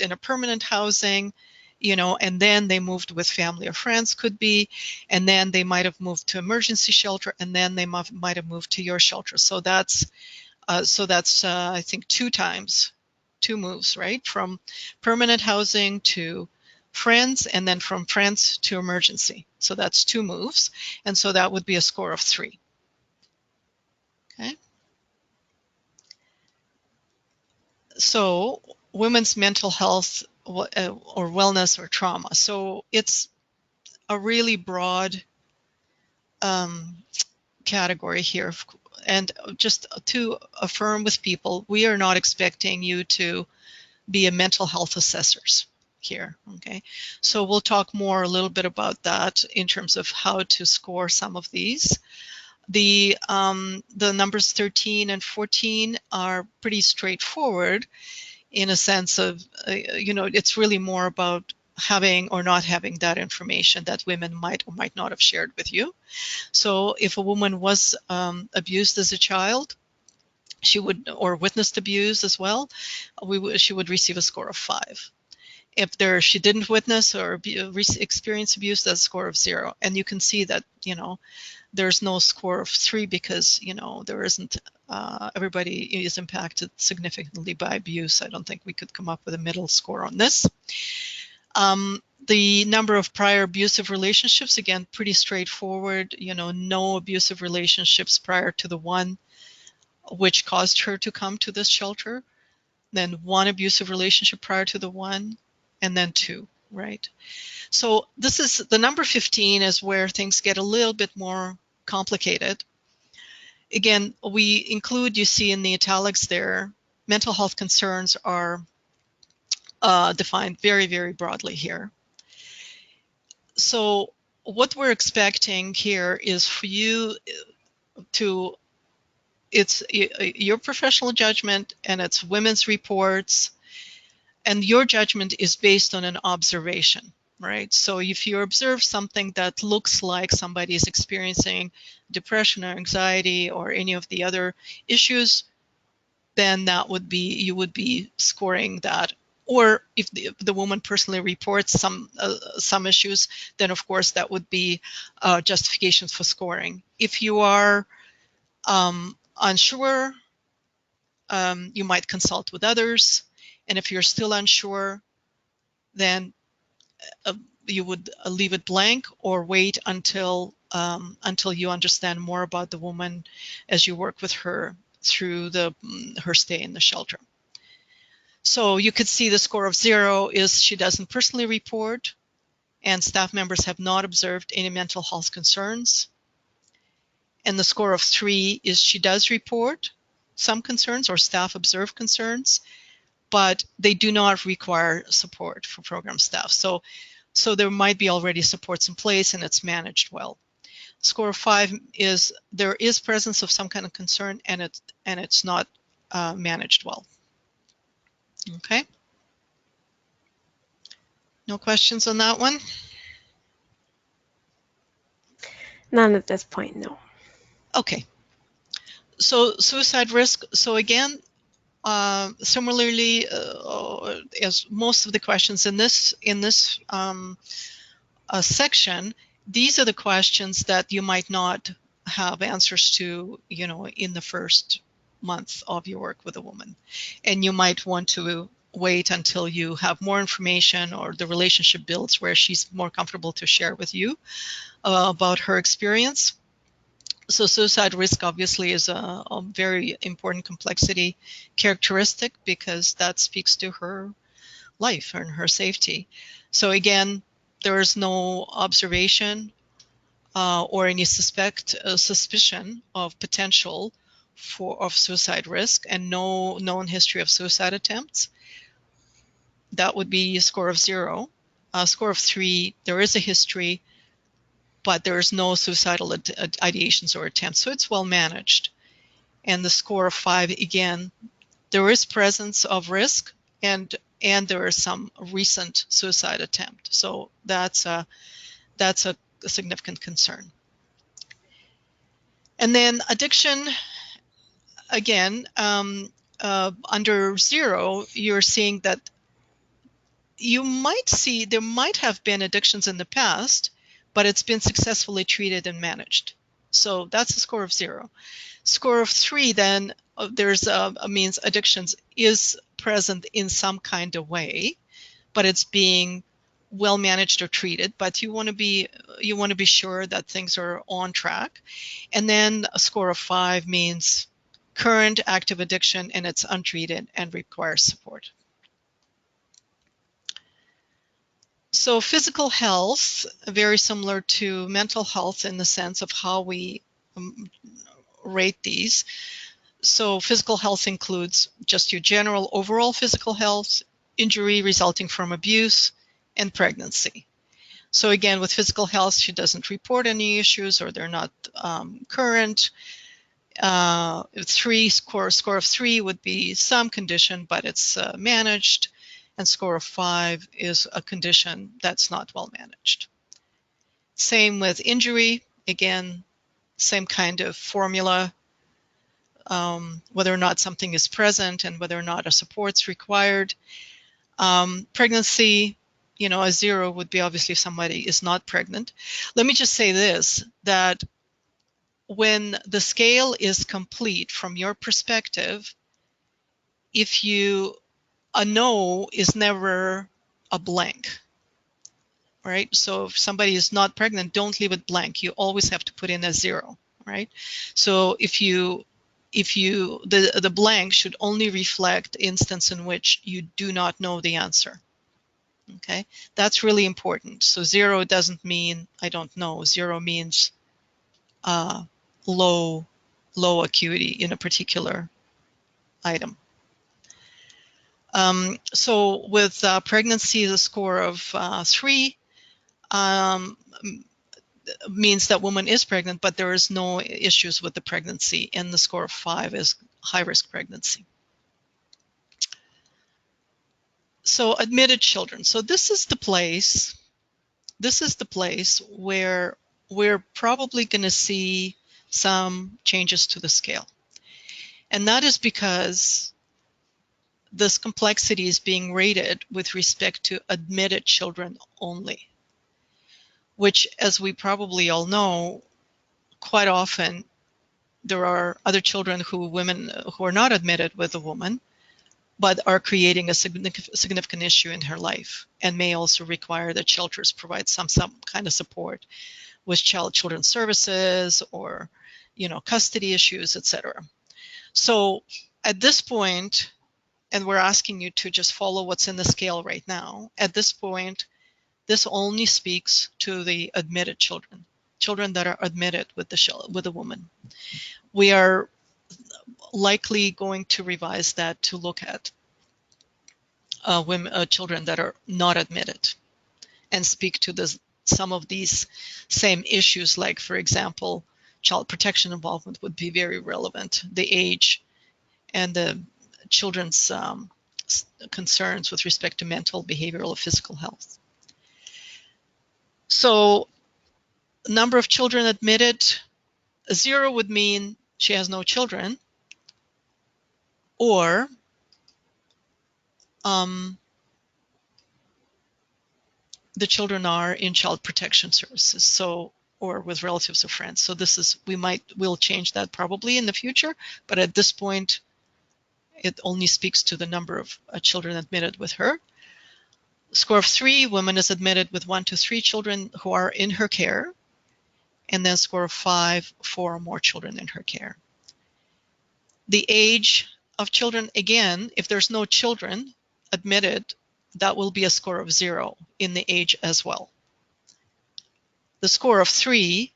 in a permanent housing, and then they moved with family or friends, could be, and then they might have moved to emergency shelter, and then they might have moved to your shelter. So that's I think 2 moves, right? From permanent housing to friends, and then from friends to emergency. So that's 2 moves, and so that would be a score of 3. Okay. So women's mental health or wellness or trauma. So it's a really broad category here. And just to affirm with people, we are not expecting you to be a mental health assessors here, okay? So we'll talk more a little bit about that in terms of how to score some of these. The numbers 13 and 14 are pretty straightforward in a sense of, it's really more about having or not having that information that women might or might not have shared with you. So if a woman was abused as a child, she would, or witnessed abuse as well, she would receive a score of 5. If she didn't witness or experience abuse, that's a score of 0. And you can see that, there's no score of 3 because, there isn't, everybody is impacted significantly by abuse. I don't think we could come up with a middle score on this. The number of prior abusive relationships, again, pretty straightforward, no abusive relationships prior to the one which caused her to come to this shelter, then 1 abusive relationship prior to the one, and then 2, right? So this is the number 15 is where things get a little bit more complicated. Again, we include, you see in the italics there, mental health concerns are defined very, very broadly here. So what we're expecting here is for you to, it's your professional judgment and it's women's reports, and your judgment is based on an observation, right? So if you observe something that looks like somebody is experiencing depression or anxiety or any of the other issues, then that would be, you would be scoring that. Or if the woman personally reports some issues, then of course that would be justifications for scoring. If you are unsure, you might consult with others. And if you're still unsure, then you would leave it blank or wait until you understand more about the woman as you work with her through her stay in the shelter. So you could see the score of 0 is she doesn't personally report, and staff members have not observed any mental health concerns. And the score of 3 is she does report some concerns or staff observe concerns, but they do not require support for program staff. So there might be already supports in place and it's managed well. Score of 5 is there is presence of some kind of concern and it's not managed well. Okay. No questions on that one? None at this point, no. Okay. So suicide risk. So again, similarly, as most of the questions in this section, these are the questions that you might not have answers to, in the first month of your work with a woman, and you might want to wait until you have more information or the relationship builds where she's more comfortable to share with you about her experience. So suicide risk obviously is a very important complexity characteristic because that speaks to her life and her safety. So again, there is no observation or any suspicion of potential of suicide risk and no known history of suicide attempts. That would be a score of 0. A score of 3, there is a history, but there is no suicidal ideations or attempts, so it's well managed. And the score of 5, again, there is presence of risk and there is some recent suicide attempt. So that's a significant concern. And then addiction, again, under 0, you're seeing that you might see there might have been addictions in the past, but it's been successfully treated and managed. So that's a score of 0. Score of 3, then there's means addictions is present in some kind of way, but it's being well managed or treated. But you want to be sure that things are on track. And then a score of 5 means current active addiction and it's untreated and requires support. So physical health, very similar to mental health in the sense of how we rate these. So physical health includes just your general overall physical health, injury resulting from abuse, and pregnancy. So again, with physical health, she doesn't report any issues or they're not current. Score of 3 would be some condition, but it's managed. And score of 5 is a condition that's not well managed. Same with injury. Again, same kind of formula. Whether or not something is present and whether or not a support's required. Pregnancy, a 0 would be obviously if somebody is not pregnant. Let me just say this, that when the scale is complete from your perspective, a no is never a blank, right? So if somebody is not pregnant, don't leave it blank. You always have to put in a 0, right? So the blank should only reflect instance in which you do not know the answer. Okay, that's really important. So 0 doesn't mean I don't know. 0 means low acuity in a particular item. So with pregnancy, the score of 3 means that woman is pregnant, but there is no issues with the pregnancy, and the score of 5 is high-risk pregnancy. So admitted children. So this is the place where we're probably going to see some changes to the scale. And that is because this complexity is being rated with respect to admitted children only, which, as we probably all know, quite often there are other children women who are not admitted with a woman, but are creating a significant issue in her life and may also require that shelters provide some kind of support with children's services or, custody issues, etc. So at this point, and we're asking you to just follow what's in the scale right now, at this point, this only speaks to the admitted children that are admitted with a woman. We are likely going to revise that to look at children that are not admitted and speak to some of these same issues, like, for example, child protection involvement would be very relevant, the age and the children's concerns with respect to mental, behavioral, or physical health. So number of children admitted, 0 would mean she has no children, or the children are in child protection services, so, or with relatives or friends. So this is, we'll change that probably in the future, but at this point, it only speaks to the number of children admitted with her. Score of 3, woman is admitted with 1 to 3 children who are in her care, and then score of 5, 4 or more children in her care. The age of children, again, if there's no children admitted, that will be a score of 0 in the age as well. The score of 3,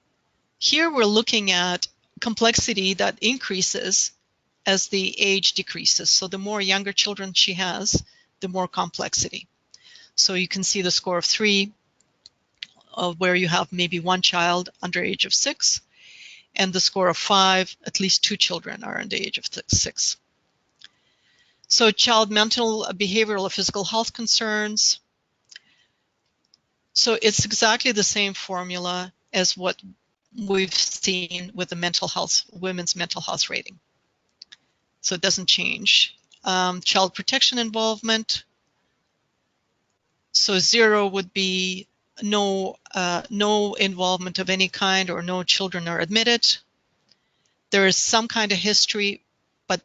here we're looking at complexity that increases as the age decreases. So the more younger children she has, the more complexity. So you can see the score of 3, where you have maybe 1 child under age of 6, and the score of 5, at least 2 children are under the age of 6. So child mental, behavioral, or physical health concerns. So it's exactly the same formula as what we've seen with the mental health, women's mental health rating. So it doesn't change. Child protection involvement. So 0 would be no involvement of any kind, or no children are admitted. There is some kind of history, but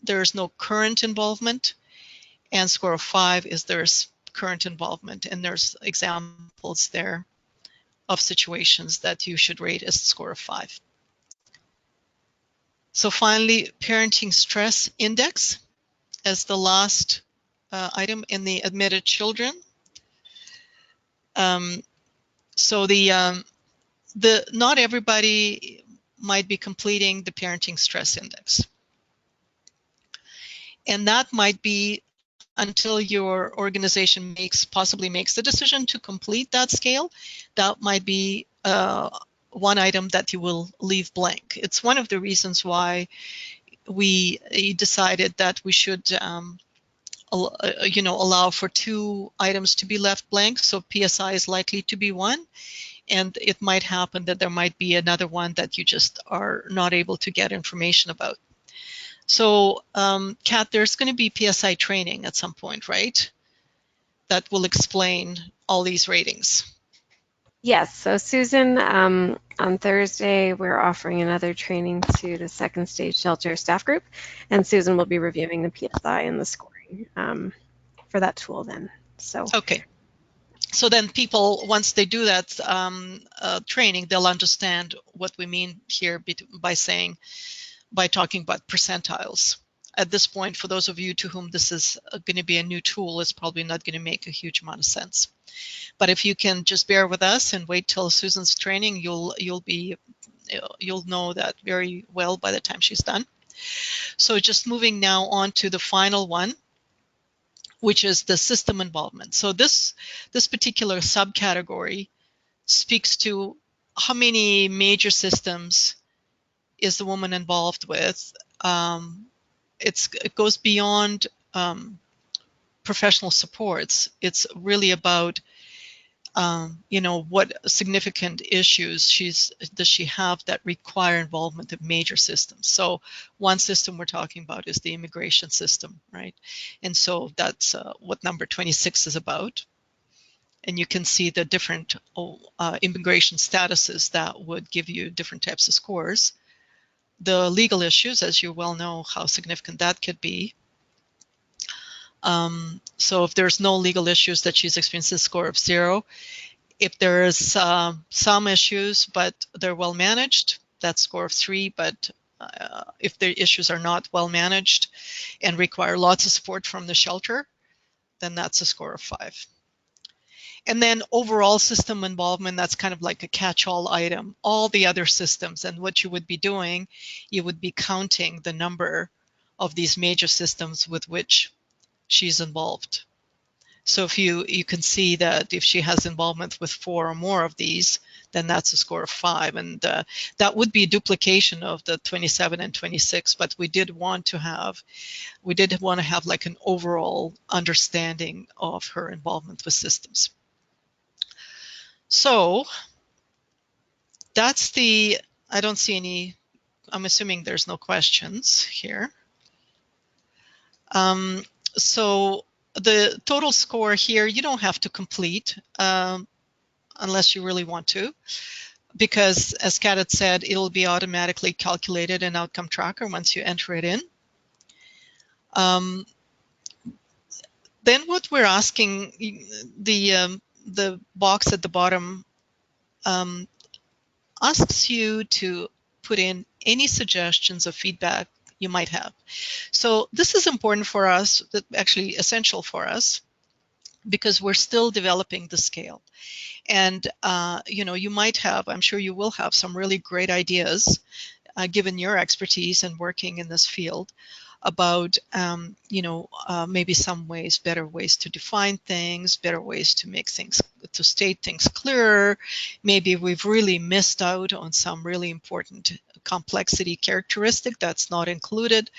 there is no current involvement. And score of 5 is there's current involvement, and there's examples there of situations that you should rate as a score of 5. So finally, parenting stress index as the last item in the admitted children. So not everybody might be completing the parenting stress index. And that might be until your organization possibly makes the decision to complete that scale. That might be one item that you will leave blank. It's one of the reasons why we decided that we should allow for 2 items to be left blank. So PSI is likely to be 1, and it might happen that there might be another one that you just are not able to get information about. So Kat, there's going to be PSI training at some point, right? That will explain all these ratings. Yes, so Susan, on Thursday, we're offering another training to the second stage shelter staff group, and Susan will be reviewing the PSI and the scoring for that tool then. So okay. So then people, once they do that training, they'll understand what we mean here by talking about percentiles. At this point, for those of you to whom this is going to be a new tool, it's probably not going to make a huge amount of sense. But if you can just bear with us and wait till Susan's training, you'll know that very well by the time she's done. So just moving now on to the final one, which is the system involvement. So this particular subcategory speaks to how many major systems is the woman involved with. It goes beyond professional supports. It's really about what significant issues does she have that require involvement of major systems. So one system we're talking about is the immigration system, right? And so that's what number 26 is about. And you can see the different immigration statuses that would give you different types of scores. the legal issues, as you well know how significant that could be. So if there's no legal issues that she's experienced, a score of 0. If there's some issues, but they're well managed, that's score of 3. But if the issues are not well managed and require lots of support from the shelter, then that's a score of 5. And then overall system involvement, that's kind of like a catch-all item. All the other systems, and what you would be doing, you would be counting the number of these major systems with which she's involved. So if you can see that if she has involvement with 4 or more of these, then that's a score of 5. And that would be a duplication of the 27 and 26, but we did want to have like an overall understanding of her involvement with systems. So that's I don't see any, I'm assuming there's no questions here. So the total score here, you don't have to complete unless you really want to, because as Kat had said, it'll be automatically calculated in Outcome Tracker once you enter it in. Then what we're asking, the box at the bottom asks you to put in any suggestions or feedback you might have. So this is important for us, actually essential for us, because we're still developing the scale. And you might have, I'm sure you will have some really great ideas, given your expertise and working in this field, about maybe some ways, better ways to define things, better ways to make things, to state things clearer. Maybe we've really missed out on some really important complexity characteristic that's not included.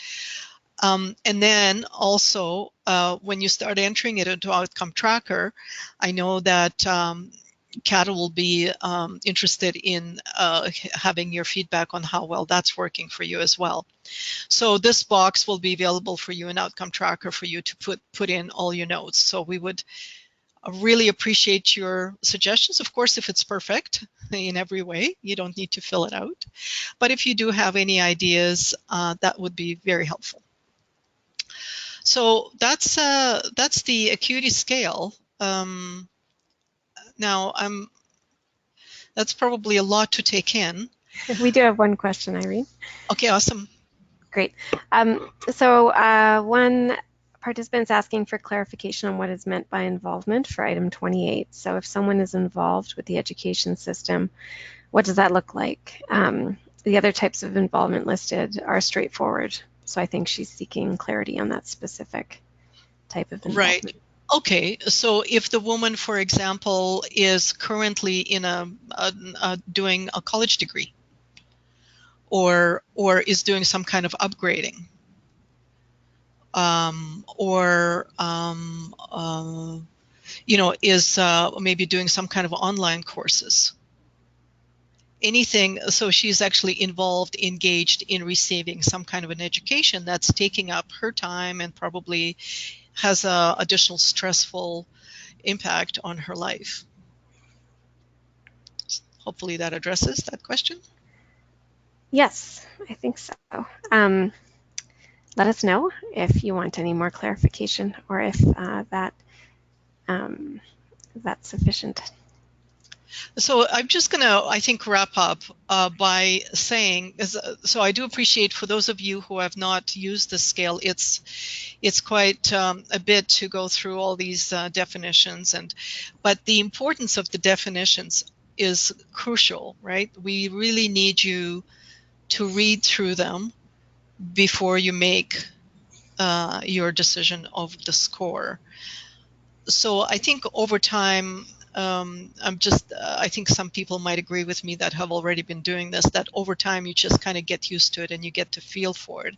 And then also, when you start entering it into Outcome Tracker, I know that Kat will be interested in having your feedback on how well that's working for you as well. So this box will be available for you in Outcome Tracker for you to put in all your notes. So we would really appreciate your suggestions. Of course, if it's perfect in every way, you don't need to fill it out. But if you do have any ideas, that would be very helpful. So that's the Acuity Scale. Now that's probably a lot to take in. We do have one question, Irene. Okay, awesome. Great. So one participant's asking for clarification on what is meant by involvement for item 28. So if someone is involved with the education system, what does that look like? The other types of involvement listed are straightforward. So I think she's seeking clarity on that specific type of involvement. Right. Okay, so if the woman, for example, is currently in doing a college degree, or is doing some kind of upgrading, or is maybe doing some kind of online courses, anything, so she's actually involved, engaged in receiving some kind of an education that's taking up her time and probably has a additional stressful impact on her life. Hopefully that addresses that question. Yes, I think so. Let us know if you want any more clarification or if that's sufficient. So I'm just going to, I think, wrap up by saying, so I do appreciate, for those of you who have not used the scale, it's quite a bit to go through all these definitions, but the importance of the definitions is crucial, right? We really need you to read through them before you make your decision of the score. So I think over time, I think some people might agree with me that have already been doing this, that over time you just kind of get used to it and you get to feel for it.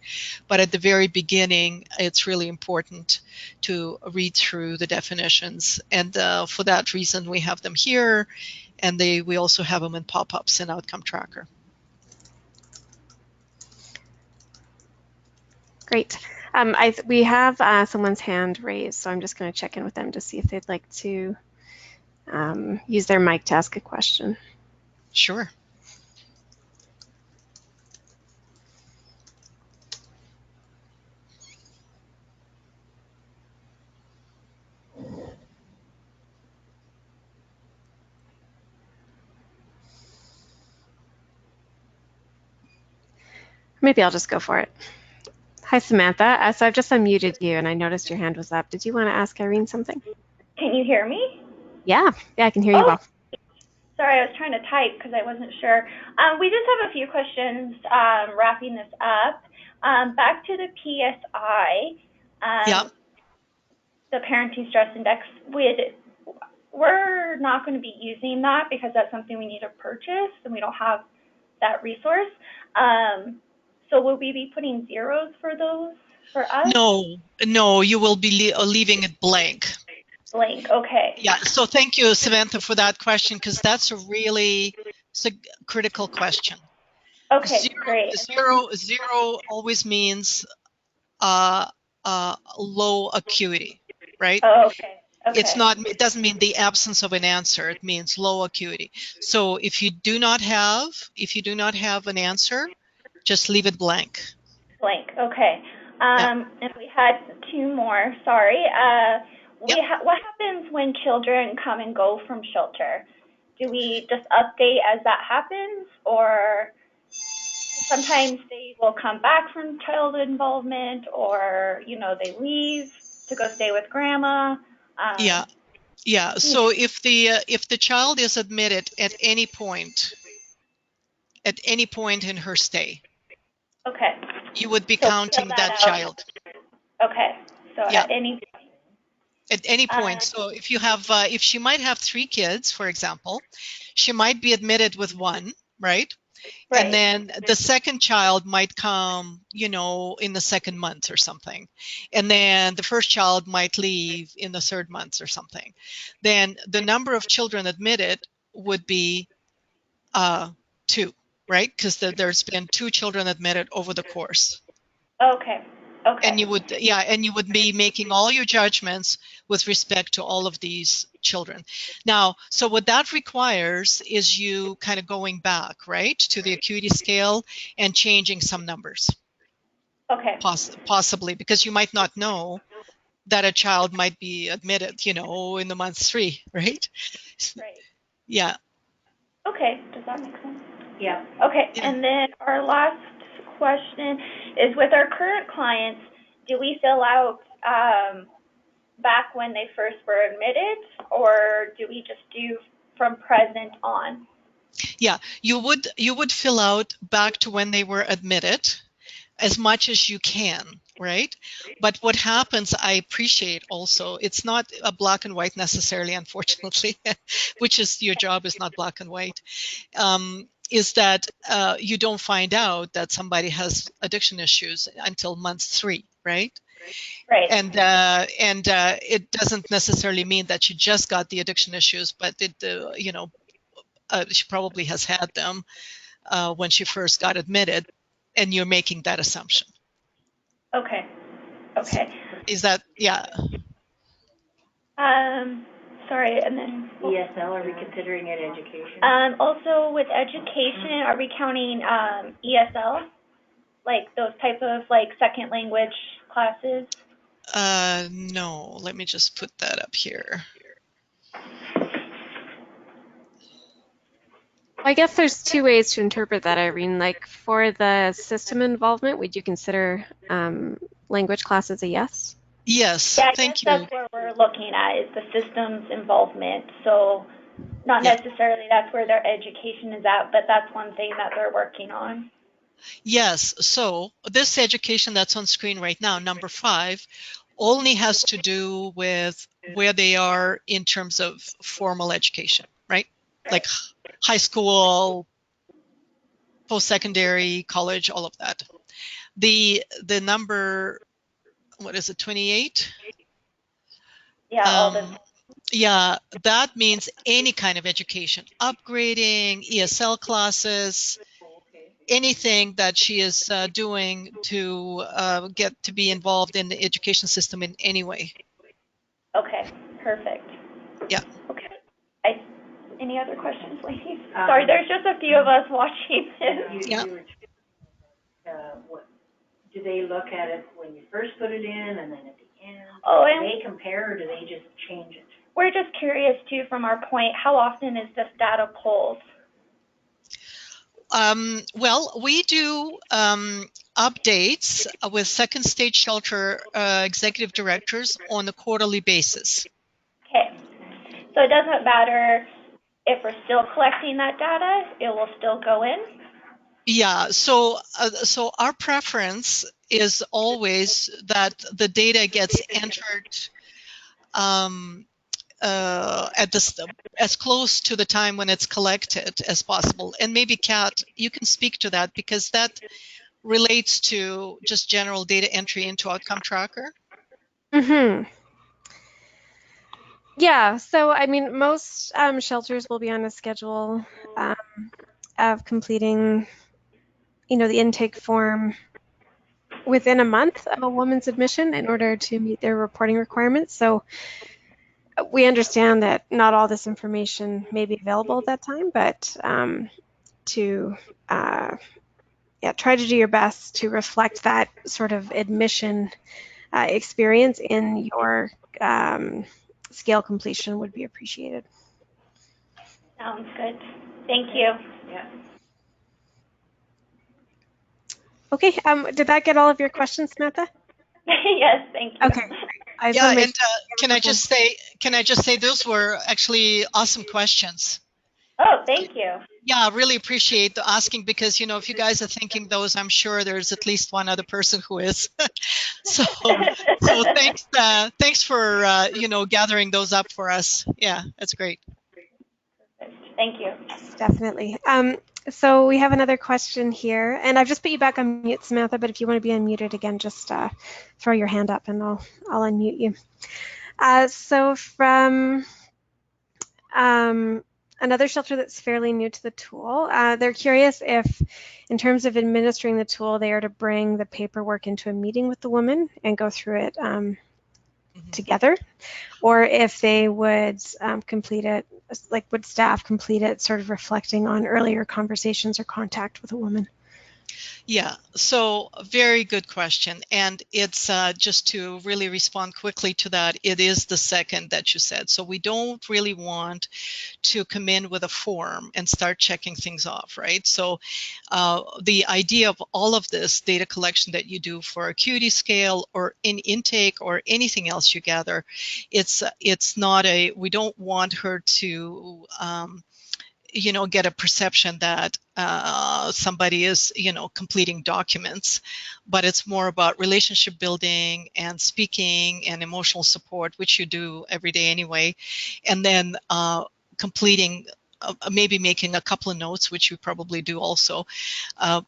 But at the very beginning, it's really important to read through the definitions. And for that reason, we have them here, and we also have them in pop-ups in Outcome Tracker. Great. We have someone's hand raised, so I'm just going to check in with them to see if they'd like to use their mic to ask a question. Sure. Maybe I'll just go for it. Hi, Samantha. So I've just unmuted you, and I noticed your hand was up. Did you want to ask Irene something? Can you hear me? Yeah, I can hear you Oh, well. sorry, I was trying to type because I wasn't sure. We just have a few questions wrapping this up. Back to the PSI, Yeah. the Parenting Stress Index. We're not going to be using that because that's something we need to purchase, and we don't have that resource. So will we be putting zeros for those for us? No, you will be leaving it blank. Blank. Okay. Yeah, so thank you, Samantha, for that question, because that's a really critical question. Okay. Great. Zero always means low acuity, right? Oh, okay. It's Okay. not, it doesn't mean the absence of an answer. It means low acuity. So if you do not have an answer, just leave it blank. Blank. Okay. Yeah. And we had two more. Sorry. Yep. What happens when children come and go from shelter? Do we just update as that happens, or sometimes they will come back from child involvement, or they leave to go stay with grandma? Yeah. Yeah. Yeah. So if the child is admitted at any point in her stay, Okay. you would be So fill counting that that out. child. Okay. So Yeah. at any At any point. uh, So if she might have 3 kids, for example, she might be admitted with one, right? And right. then the second child might come, in the second month or something. And then the first child might leave in the third month or something. Then the number of children admitted would be 2, right? Because there's been 2 children admitted over the course. Okay. And Okay. you would be making all your judgments with respect to all of these children. Now, so what that requires is you kind of going back, right, to the acuity scale and changing some numbers, Okay. possibly, because you might not know that a child might be admitted, in the month 3, right? Right. Yeah. Okay. Does that make sense? Yeah. Okay. Yeah. And then our last question is, with our current clients, do we fill out back when they first were admitted, or do we just do from present on? Yeah. You would fill out back to when they were admitted, as much as you can, right? But what happens, I appreciate also, it's not a black and white necessarily, unfortunately, which is your job is not black and white, is that you don't find out that somebody has addiction issues until month 3, right? Right. And it doesn't necessarily mean that she just got the addiction issues, but she probably has had them when she first got admitted, and you're making that assumption. Okay. Okay. Is that, yeah? Sorry, and then ESL, are we considering it education? also with education, are we counting ESL, like those type of like second language classes? No, let me just put that up here. I guess there's two ways to interpret that, Irene. Like for the system involvement, would you consider language classes a yes? Yes, Yeah, I guess thank you. that's where we're looking at, is the systems involvement. So not Yeah. necessarily that's where their education is at, but that's one thing that they're working on. Yes, so this education that's on screen right now, number 5, only has to do with where they are in terms of formal education, right? Like Right. high school, post-secondary, college, all of that. The number, what is it, 28? Yeah, all the Yeah, that means any kind of education, upgrading, ESL classes, anything that she is doing to get to be involved in the education system in any way. okay, perfect. Yeah. Okay. I Any other questions, ladies? Sorry, there's just a few of us watching this. Yeah. What, do they look at it when you first put it in and then at the end? Oh, Do and they compare, or do they just change it? we're just curious too, from our point, how often is this data pulled? Well, we do updates with second stage shelter executive directors on a quarterly basis. Okay. So it doesn't matter if we're still collecting that data, it will still go in? Yeah, so our preference is always that the data gets entered at this as close to the time when it's collected as possible. And maybe Kat, you can speak to that because that relates to just general data entry into Outcome Tracker. Mm-hmm. Yeah, so I mean, most shelters will be on a schedule um, of completing, the intake form within a month of a woman's admission in order to meet their reporting requirements. So we understand that not all this information may be available at that time, but to try to do your best to reflect that sort of admission experience in your scale completion would be appreciated. Sounds good. Thank you. Yeah. Okay, did that get all of your questions, Samantha? Yes, thank you. Okay, I just Yeah, want to make and sure. can I just say those were actually awesome questions. Oh, thank you. Yeah, I really appreciate the asking because, if you guys are thinking those, I'm sure there's at least one other person who is. so thanks for, gathering those up for us. Yeah, that's great. Thank you. Yes, definitely. So we have another question here, and I've just put you back on mute, Samantha, but if you want to be unmuted again, just throw your hand up and I'll unmute you. So from another shelter that's fairly new to the tool, they're curious if, in terms of administering the tool, they are to bring the paperwork into a meeting with the woman and go through it together, or if they would complete it, like would staff complete it sort of reflecting on earlier conversations or contact with a woman? Yeah, so very good question. And it's just to really respond quickly to that, it is the second that you said. So we don't really want to come in with a form and start checking things off, right? So the idea of all of this data collection that you do for Acuity Scale or in intake or anything else you gather, it's not we don't want her to get a perception that somebody is, completing documents, but it's more about relationship building and speaking and emotional support, which you do every day anyway, and then completing, maybe making a couple of notes, which you probably do also,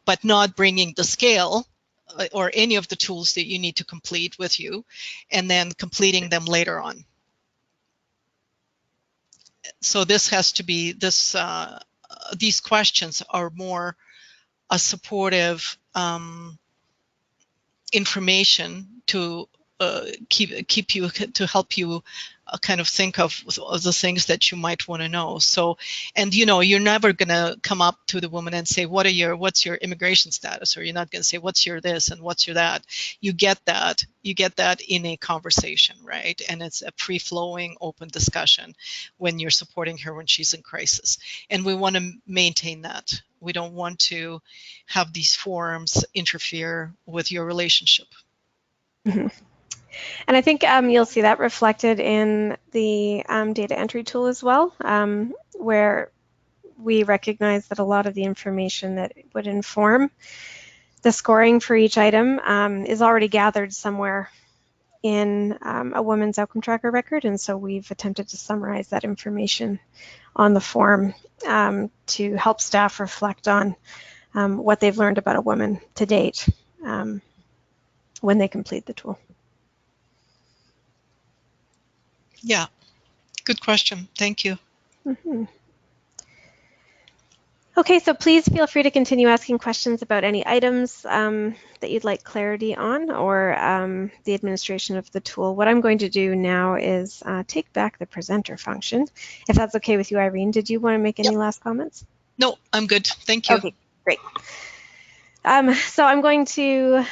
but not bringing the scale or any of the tools that you need to complete with you, and then completing them later on. So this has to be these questions are more a supportive information to keep you, to help you kind of think of the things that you might want to know. So, and you're never going to come up to the woman and say, what's your immigration status? Or you're not going to say, what's your this and what's your that? You get that in a conversation, right? And it's a free-flowing, open discussion when you're supporting her when she's in crisis. And we want to maintain that. We don't want to have these forums interfere with your relationship. Mm-hmm. And I think you'll see that reflected in the data entry tool as well, where we recognize that a lot of the information that would inform the scoring for each item is already gathered somewhere in a woman's outcome tracker record, and so we've attempted to summarize that information on the form to help staff reflect on what they've learned about a woman to date when they complete the tool. Yeah, good question. Thank you. Mm-hmm. Okay, so please feel free to continue asking questions about any items that you'd like clarity on, or the administration of the tool. What I'm going to do now is take back the presenter function. If that's okay with you, Irene, did you want to make any last comments? No, I'm good. Thank you. Okay, great. So I'm going to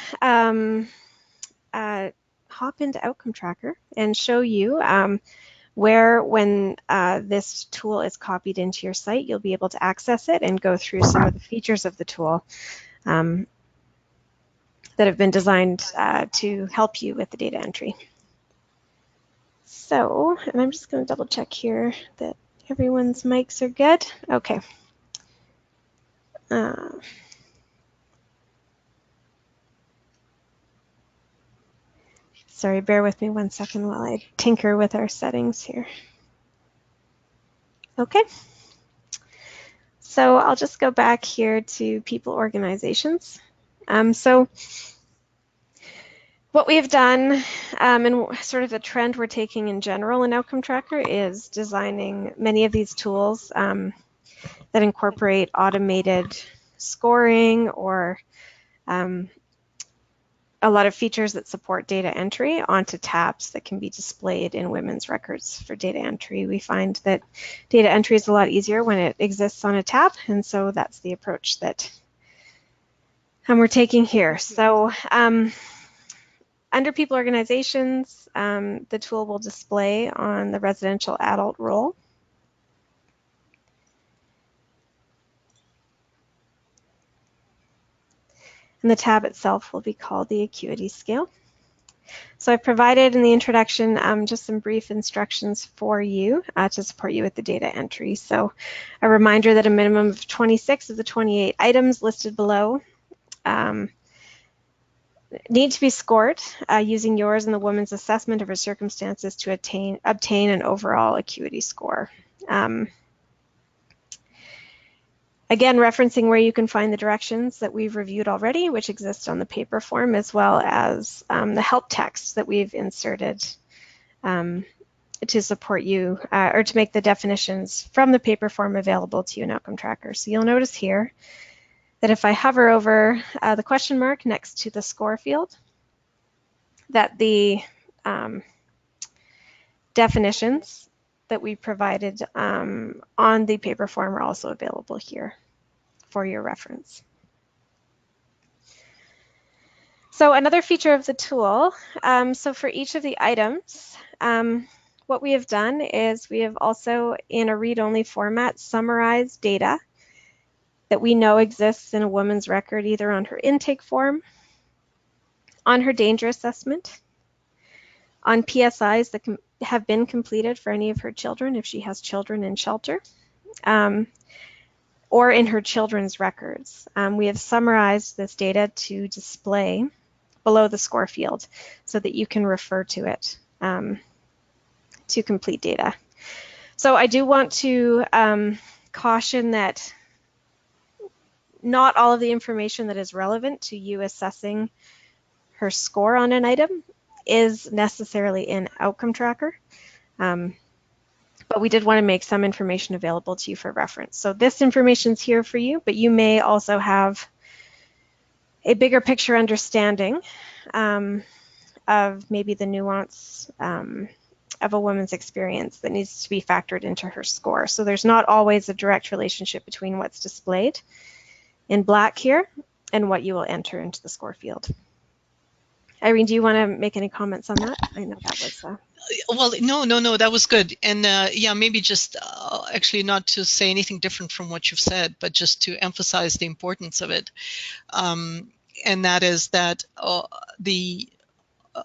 hop into Outcome Tracker and show you where when this tool is copied into your site, you'll be able to access it and go through some of the features of the tool that have been designed to help you with the data entry. So, and I'm just going to double check here that everyone's mics are good. Okay. Sorry, bear with me 1 second while I tinker with our settings here. Okay. So I'll just go back here to people organizations. So what we've done and sort of the trend we're taking in general in Outcome Tracker is designing many of these tools that incorporate automated scoring or a lot of features that support data entry onto tabs that can be displayed in women's records for data entry. We find that data entry is a lot easier when it exists on a tab, and so that's the approach that we're taking here. So under people organizations, the tool will display on the residential adult role. And the tab itself will be called the Acuity Scale. So I've provided in the introduction just some brief instructions for you to support you with the data entry. So a reminder that a minimum of 26 of the 28 items listed below need to be scored using yours and the woman's assessment of her circumstances to obtain an overall acuity score. Again, referencing where you can find the directions that we've reviewed already, which exist on the paper form, as well as the help text that we've inserted to support you or to make the definitions from the paper form available to you in Outcome Tracker. So you'll notice here that if I hover over the question mark next to the score field, that the definitions that we provided on the paper form are also available here for your reference. So another feature of the tool, so for each of the items, what we have done is we have also, in a read-only format, summarized data that we know exists in a woman's record, either on her intake form, on her danger assessment, on PSIs that have been completed for any of her children, if she has children in shelter, or in her children's records. We have summarized this data to display below the score field so that you can refer to it to complete data. So I do want to caution that not all of the information that is relevant to you assessing her score on an item is necessarily in Outcome Tracker. But we did want to make some information available to you for reference. So this information is here for you, but you may also have a bigger picture understanding of maybe the nuance of a woman's experience that needs to be factored into her score. So there's not always a direct relationship between what's displayed in black here and what you will enter into the score field. Irene, do you want to make any comments on that? I know that was... Well, no, that was good. And yeah, maybe just actually not to say anything different from what you've said, but just to emphasize the importance of it. And that is that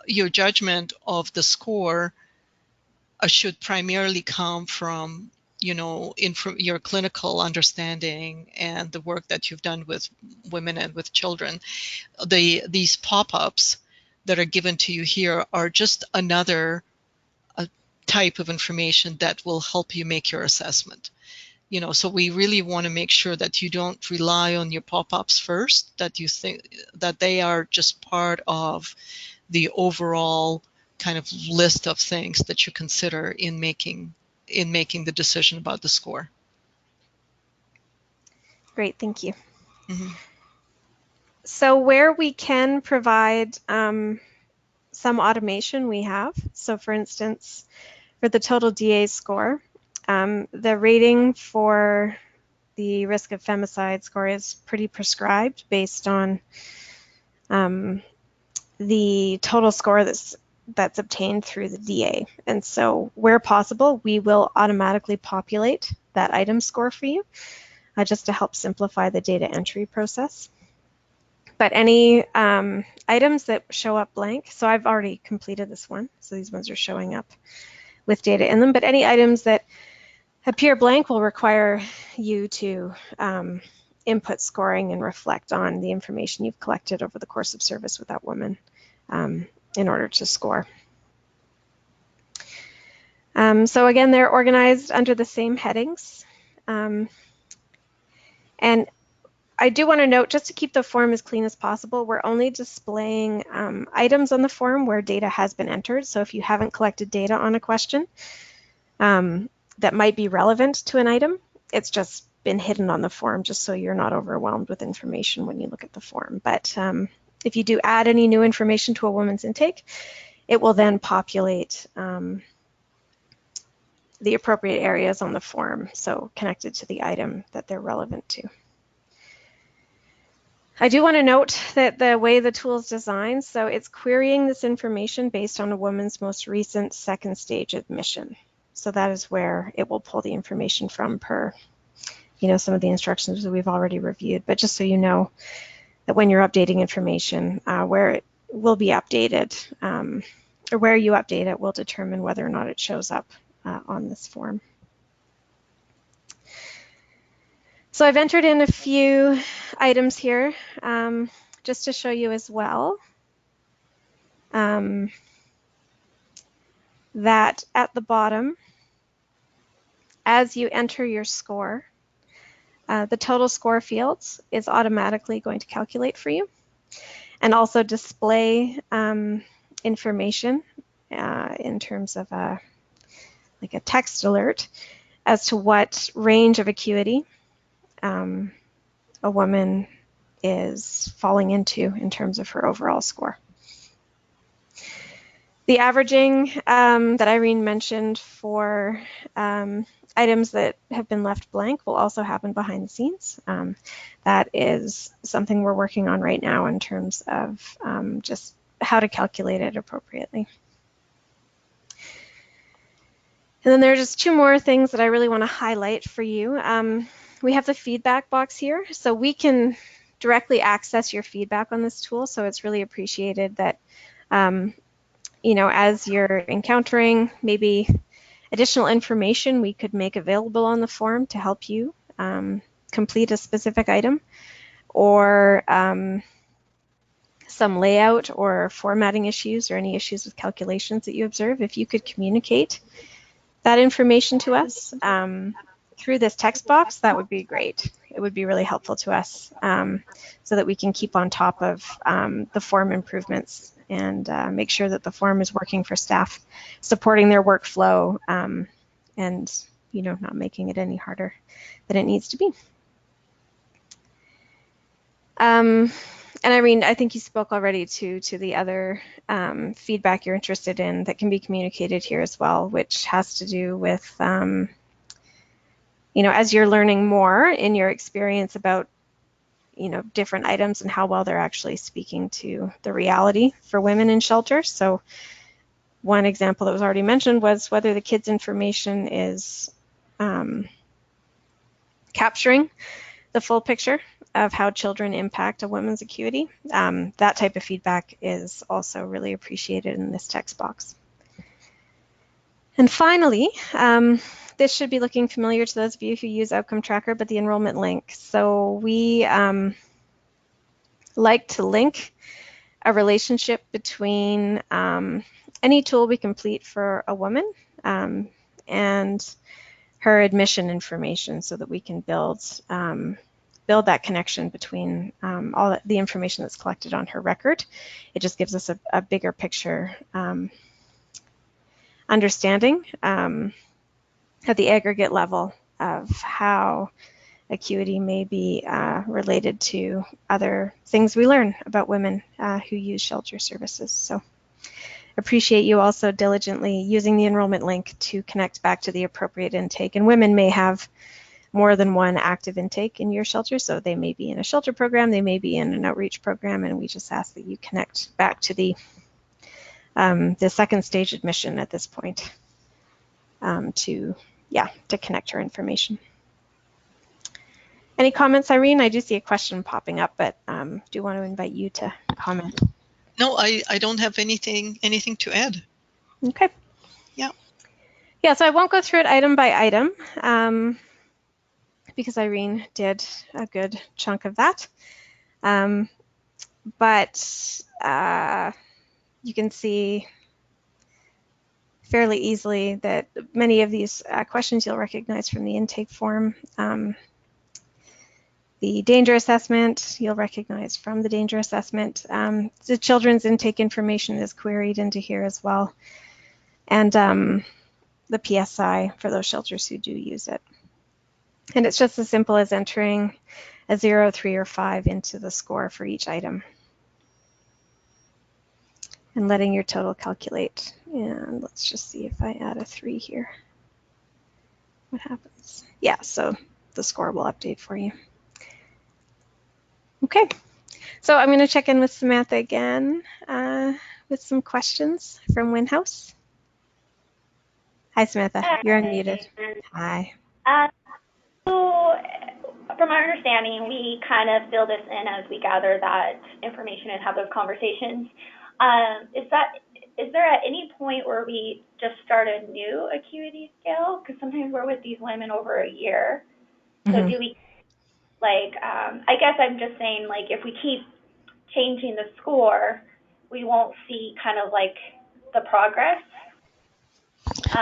your judgment of the score should primarily come from, your clinical understanding and the work that you've done with women and with children. These pop-ups that are given to you here are just another type of information that will help you make your assessment. So we really want to make sure that you don't rely on your pop-ups first, that you think that they are just part of the overall kind of list of things that you consider in making the decision about the score. Great, thank you. Mm-hmm. So where we can provide some automation, we have. So for instance, for the total DA score, the rating for the risk of femicide score is pretty prescribed based on the total score that's that's obtained through the DA. And so where possible, we will automatically populate that item score for you, just to help simplify the data entry process. But any items that show up blank, so I've already completed this one, so these ones are showing up with data in them, but any items that appear blank will require you to input scoring and reflect on the information you've collected over the course of service with that woman in order to score. So again, they're organized under the same headings. And I do want to note, just to keep the form as clean as possible, we're only displaying items on the form where data has been entered. So if you haven't collected data on a question that might be relevant to an item, it's just been hidden on the form, just so you're not overwhelmed with information when you look at the form. But if you do add any new information to a woman's intake, it will then populate the appropriate areas on the form, so connected to the item that they're relevant to. I do want to note that the way the tool is designed, so it's querying this information based on a woman's most recent second stage admission. So that is where it will pull the information from per, some of the instructions that we've already reviewed. But just so you know that when you're updating information, where it will be updated, or where you update it will determine whether or not it shows up on this form. So I've entered in a few items here just to show you as well that at the bottom, as you enter your score, the total score fields is automatically going to calculate for you and also display information in terms of like a text alert as to what range of acuity a woman is falling into in terms of her overall score. The averaging that Irene mentioned for items that have been left blank will also happen behind the scenes. That is something we're working on right now in terms of just how to calculate it appropriately. And then there are just two more things that I really want to highlight for you. We have the feedback box here, so we can directly access your feedback on this tool, so it's really appreciated that as you're encountering maybe additional information we could make available on the form to help you complete a specific item, or some layout or formatting issues or any issues with calculations that you observe, if you could communicate that information to us through this text box, that would be great. It would be really helpful to us so that we can keep on top of the form improvements and make sure that the form is working for staff, supporting their workflow, and not making it any harder than it needs to be. And Irene, I think you spoke already to the other feedback you're interested in that can be communicated here as well, which has to do with as you're learning more in your experience about different items and how well they're actually speaking to the reality for women in shelter. So one example that was already mentioned was whether the kids' information is capturing the full picture of how children impact a woman's acuity. That type of feedback is also really appreciated in this text box. And finally, this should be looking familiar to those of you who use Outcome Tracker, but the enrollment link. So we like to link a relationship between any tool we complete for a woman and her admission information, so that we can build that connection between all the information that's collected on her record. It just gives us a bigger picture understanding at the aggregate level of how acuity may be related to other things we learn about women who use shelter services. So appreciate you also diligently using the enrollment link to connect back to the appropriate intake. And women may have more than one active intake in your shelter, so they may be in a shelter program, they may be in an outreach program, and we just ask that you connect back to the the second stage admission at this point to connect her information. Any comments, Irene? I do see a question popping up, but do want to invite you to comment. No, I don't have anything to add. Okay. Yeah. Yeah, so I won't go through it item by item because Irene did a good chunk of that. But you can see fairly easily that many of these questions you'll recognize from the intake form. The danger assessment you'll recognize from the danger assessment. The children's intake information is queried into here as well. And the PSI for those shelters who do use it. And it's just as simple as entering a 0, 3, or 5 into the score for each item. And letting your total calculate. And let's just see if I add a 3 here. What happens? Yeah, so the score will update for you. Okay, so I'm going to check in with Samantha again with some questions from Winhouse. Hi, Samantha. You're unmuted. Hi. So, from our understanding, we kind of fill this in as we gather that information and have those conversations. Is there at any point where we just start a new acuity scale? Because sometimes we're with these women over a year. So do we, like, I guess I'm just saying, like, if we keep changing the score, we won't see kind of like the progress.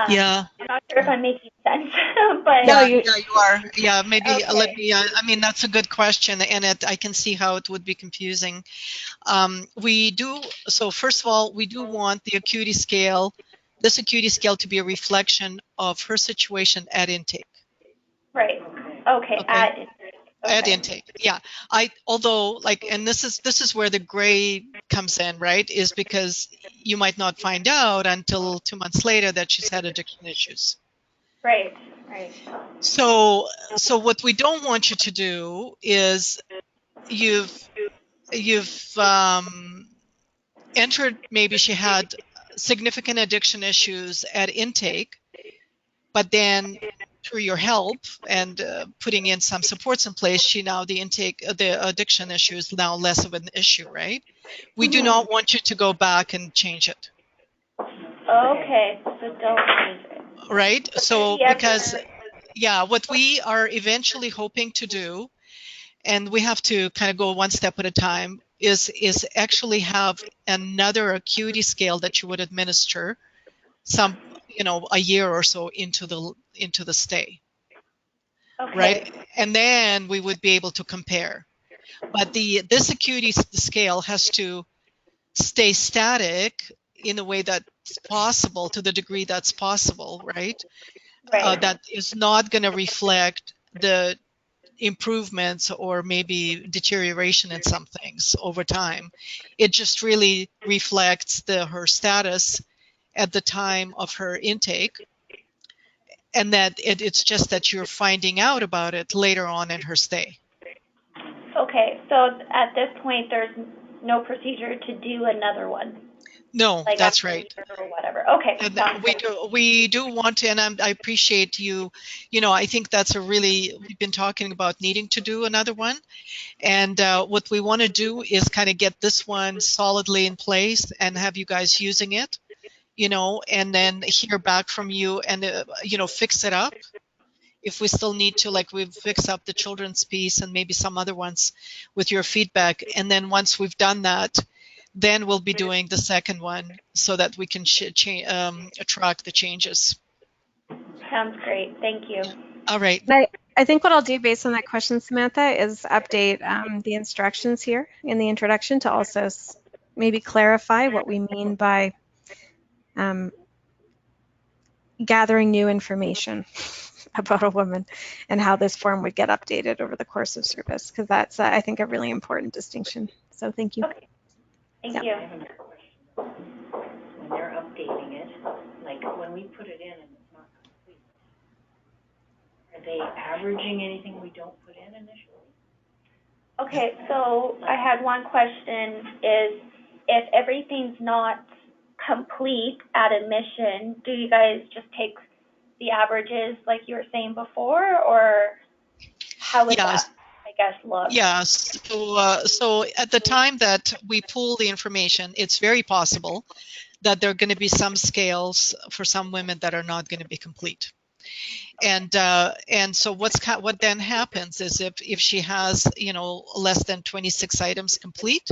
Yeah. I'm not sure if I'm making sense, but yeah, you are. Yeah, maybe okay. Let me. I mean, that's a good question, and I can see how it would be confusing. We do. So first of all, we do want the acuity scale, this acuity scale, to be a reflection of her situation at intake. Right. Okay. At intake. Yeah. Although, like, and this is where the gray comes in, right? Is because you might not find out until 2 months later that she's had addiction issues. Right. So what we don't want you to do is you've entered, maybe she had significant addiction issues at intake, but then through your help and putting in some supports in place, the addiction issue is now less of an issue, right? We do not want you to go back and change it. Okay, so don't change it. Right? So because, what we are eventually hoping to do, and we have to kind of go one step at a time, is actually have another acuity scale that you would administer a year or so into the stay. Okay. Right? And then we would be able to compare. But this acuity scale has to stay static in a way that's possible, to the degree that's possible, right? That is not going to reflect the improvements or maybe deterioration in some things over time. It just really reflects her status at the time of her intake, and that it's just that you're finding out about it later on in her stay. Okay, so at this point, there's no procedure to do another one. No, like that's right. Or whatever. Okay. We do want to, and I appreciate you. I think that's we've been talking about needing to do another one, and what we want to do is kind of get this one solidly in place and have you guys using it, and then hear back from you and fix it up if we still need to, like we've fixed up the children's piece and maybe some other ones with your feedback. And then once we've done that, then we'll be doing the second one so that we can track the changes. Sounds great. Thank you. All right. I think what I'll do based on that question, Samantha, is update the instructions here in the introduction to also maybe clarify what we mean by gathering new information about a woman and how this form would get updated over the course of service, because that's, I think, a really important distinction. So thank you. Okay. Thank you. When they're updating it, like when we put it in and it's not complete, are they averaging anything we don't put in initially? Okay, so I had one question, is if everything's not complete at admission, do you guys just take the averages like you were saying before, or how would Yeah. that, I guess, look? Yeah, so at the time that we pull the information, it's very possible that there are going to be some scales for some women that are not going to be complete. And so what then happens is if she has, you know, less than 26 items complete,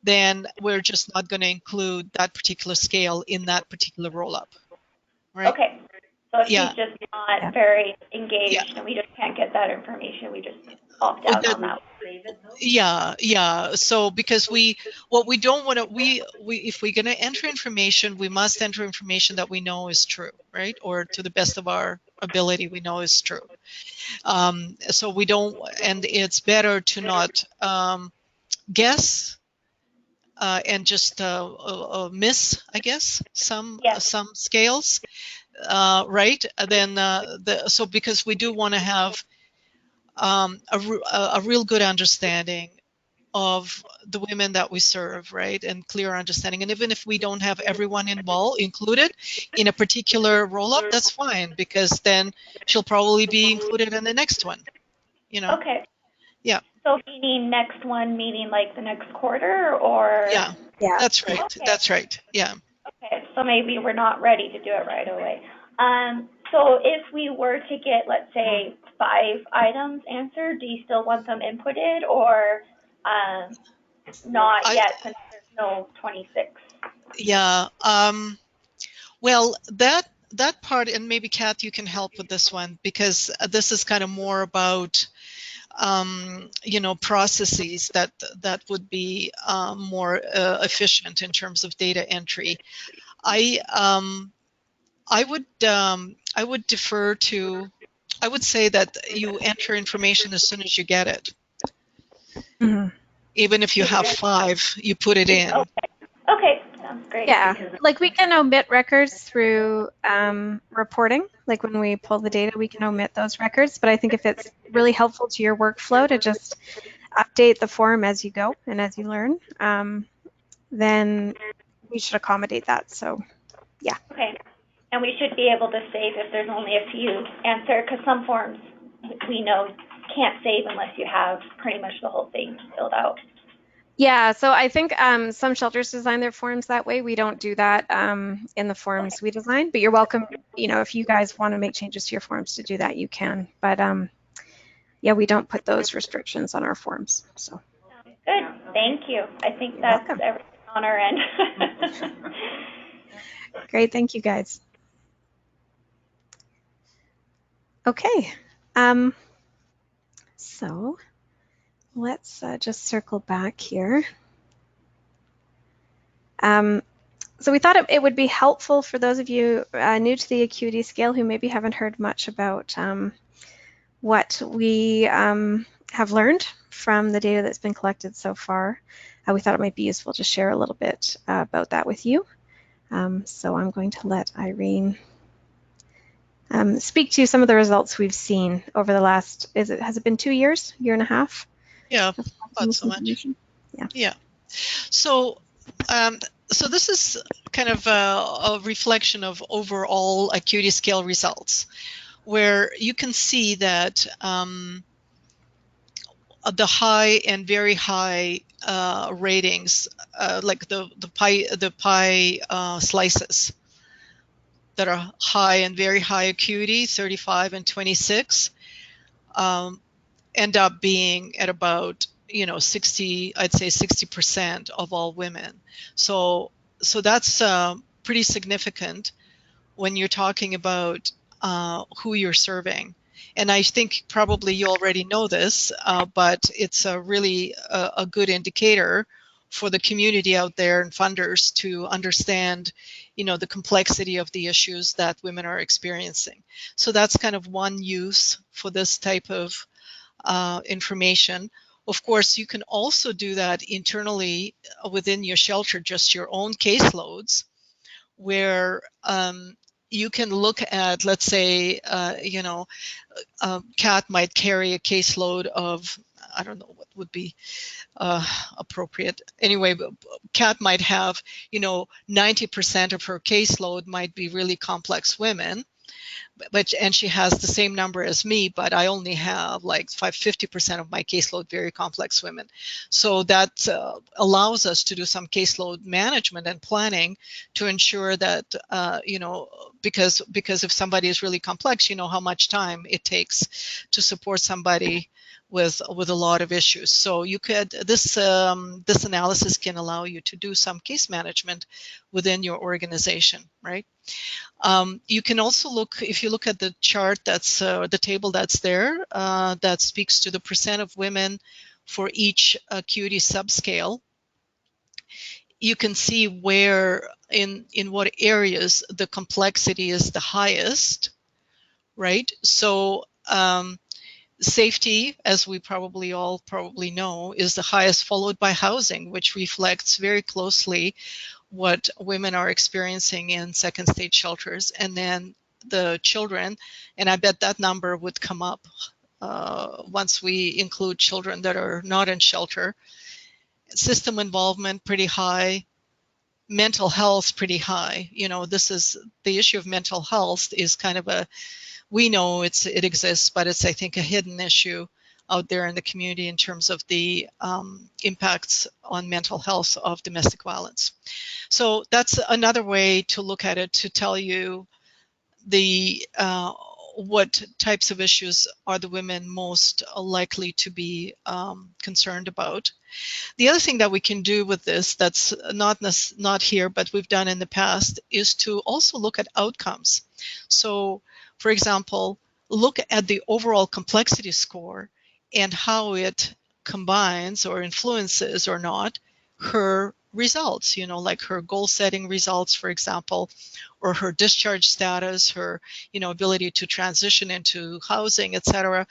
then we're just not going to include that particular scale in that particular roll-up, right? Okay, so if she's Yeah, just not Yeah. very yeah. engaged and we just can't get that information, we just opt Oh, out on that. Save it though? yeah. So because what we don't want to, if we're going to enter information, we must enter information that we know is true, right? Or to the best of our ability, we know is true. So we don't, and it's better to not guess and just miss, I guess, Yes, some scales, right? Then so because we do want to have a real good understanding of the women that we serve, right, and clear understanding. And even if we don't have everyone included in a particular roll-up, that's fine, because then she'll probably be included in the next one, you know. okay. Yeah, So meaning next one, meaning like the next quarter, or? yeah, Yeah. that's right. Okay, That's right. Yeah. okay, so maybe we're not ready to do it right away. So if we were to get, let's say, 5 items answered, do you still want them inputted, or not I yet since there's no 26? Yeah. Well, that part, and maybe Kath, you can help with this one, because this is kind of more about you know, processes that would be more efficient in terms of data entry. I I would defer to. I would say that you enter information as soon as you get it. Mhm. Even if you have 5, you put it in. Okay, okay, sounds great. Yeah, like we can omit records through reporting. Like when we pull the data, we can omit those records. But I think if it's really helpful to your workflow to just update the form as you go and as you learn, then we should accommodate that. So, yeah. Okay, and we should be able to save if there's only a few answered, because some forms we know can't save unless you have pretty much the whole thing filled out. Yeah, so I think some shelters design their forms that way. We don't do that in the forms we design, but you're welcome, you know, if you guys want to make changes to your forms to do that, you can. But yeah, we don't put those restrictions on our forms. So Good, thank you. I think you're that's welcome. everything on our end. Great, thank you guys. Okay, so let's just circle back here. So we thought it would be helpful for those of you new to the Acuity Scale who maybe haven't heard much about what we have learned from the data that's been collected so far. We thought it might be useful to share a little bit about that with you. So I'm going to let Irene speak to some of the results we've seen over the last, has it been 2 years, year and a half? Yeah, not so much. Yeah. So, so this is kind of a reflection of overall Acuity Scale results, where you can see that the high and very high ratings, like the pie slices that are high and very high acuity, 35 and 26, end up being at about 60, I'd say 60% of all women. So that's pretty significant when you're talking about who you're serving. And I think probably you already know this, but it's a really a good indicator for the community out there and funders to understand, the complexity of the issues that women are experiencing. So that's kind of one use for this type of information. Of course, you can also do that internally within your shelter, just your own caseloads, where you can look at, let's say, Kat might carry a caseload of I don't know what would be appropriate. Anyway, Cat might have, 90% of her caseload might be really complex women, and she has the same number as me, but I only have like 50% of my caseload very complex women. So that allows us to do some caseload management and planning to ensure that, because if somebody is really complex, you know how much time it takes to support somebody with a lot of issues. So you could, this analysis can allow you to do some case management within your organization, right? You can also look, if you look at the chart that's the table that's there, that speaks to the percent of women for each acuity subscale. You can see where, in what areas the complexity is the highest, right? So safety, as we all probably know, is the highest, followed by housing, which reflects very closely what women are experiencing in second stage shelters, and then the children, and I bet that number would come up once we include children that are not in shelter. System involvement pretty high, mental health pretty high. This is the issue of mental health is kind of we know it exists, but it's, I think, a hidden issue out there in the community in terms of the impacts on mental health of domestic violence. So that's another way to look at it, to tell you what types of issues are the women most likely to be concerned about. The other thing that we can do with this that's not here, but we've done in the past, is to also look at outcomes. So, for example, look at the overall complexity score and how it combines or influences or not her results, like her goal setting results, for example, or her discharge status, her ability to transition into housing, etc.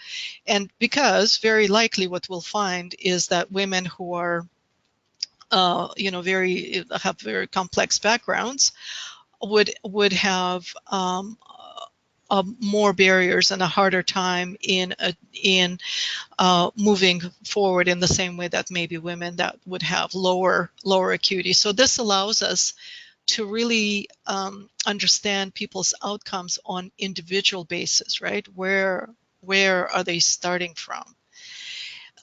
And because very likely what we'll find is that women who are have very complex backgrounds would have more barriers and a harder time in moving forward in the same way that maybe women that would have lower acuity. So this allows us to really understand people's outcomes on individual basis, right? Where are they starting from?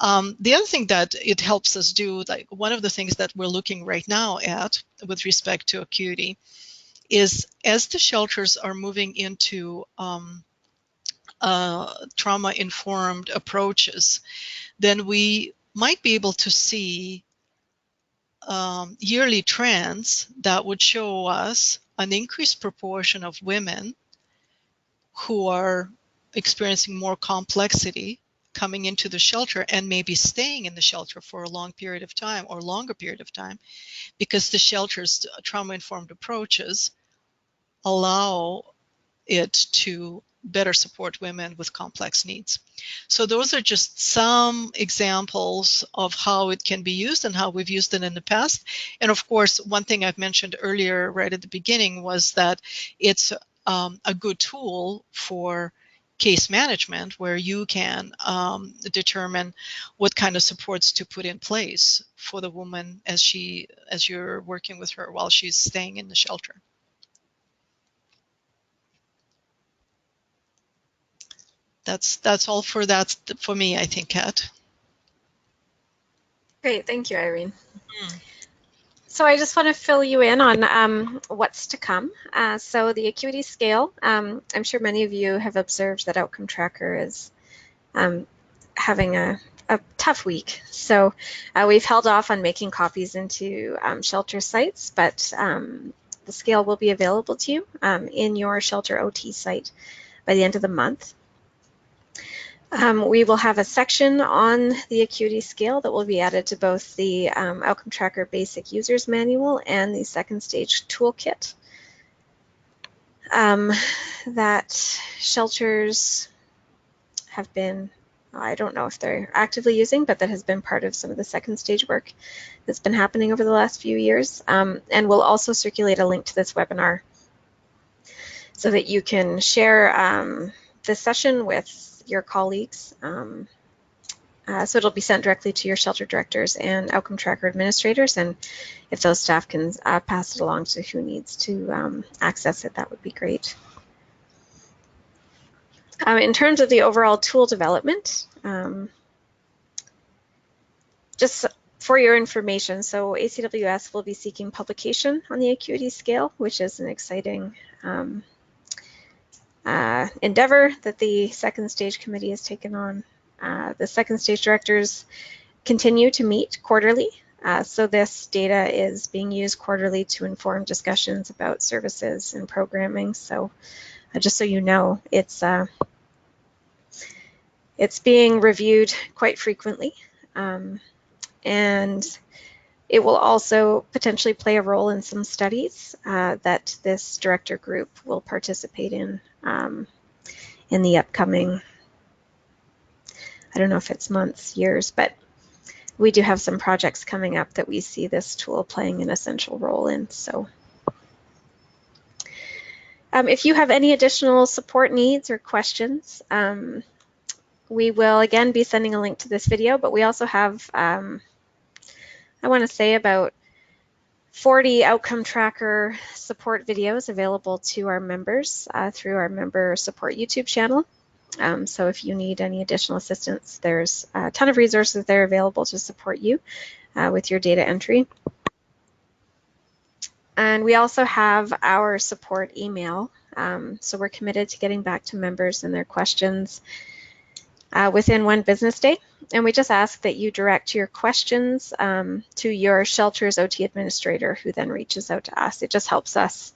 The other thing that it helps us do, like one of the things that we're looking right now at with respect to acuity, is as the shelters are moving into trauma-informed approaches, then we might be able to see yearly trends that would show us an increased proportion of women who are experiencing more complexity coming into the shelter and maybe staying in the shelter for a long period of time or longer period of time, because the shelter's trauma-informed approaches allow it to better support women with complex needs. So those are just some examples of how it can be used and how we've used it in the past. And of course, one thing I've mentioned earlier right at the beginning was that it's a good tool for case management, where you can determine what kind of supports to put in place for the woman as you're working with her while she's staying in the shelter. That's all for me, I think, Kat. Great, thank you, Irene. So I just want to fill you in on what's to come. So the Acuity Scale, I'm sure many of you have observed that Outcome Tracker is having a tough week. So we've held off on making copies into shelter sites, but the scale will be available to you in your shelter OT site by the end of the month. We will have a section on the Acuity Scale that will be added to both the Outcome Tracker Basic User's Manual and the Second Stage Toolkit that shelters have been, I don't know if they're actively using, but that has been part of some of the second stage work that's been happening over the last few years. And we'll also circulate a link to this webinar so that you can share this session with your colleagues So it'll be sent directly to your shelter directors and outcome tracker administrators, and if those staff can pass it along to who needs to access it, that would be great. In terms of the overall tool development, just for your information, so ACWS will be seeking publication on the Acuity Scale, which is an exciting endeavor that the second stage committee has taken on. The second stage directors continue to meet quarterly, so this data is being used quarterly to inform discussions about services and programming. So just so you know, it's being reviewed quite frequently, and it will also potentially play a role in some studies that this director group will participate in the upcoming, I don't know if it's months, years, but we do have some projects coming up that we see this tool playing an essential role in. So if you have any additional support needs or questions, we will again be sending a link to this video, but we also have, I want to say, about 40 outcome tracker support videos available to our members through our member support YouTube channel. So if you need any additional assistance, there's a ton of resources there available to support you with your data entry. And we also have our support email. So we're committed to getting back to members and their questions within 1 business day. And we just ask that you direct your questions to your shelter's OT administrator, who then reaches out to us. It just helps us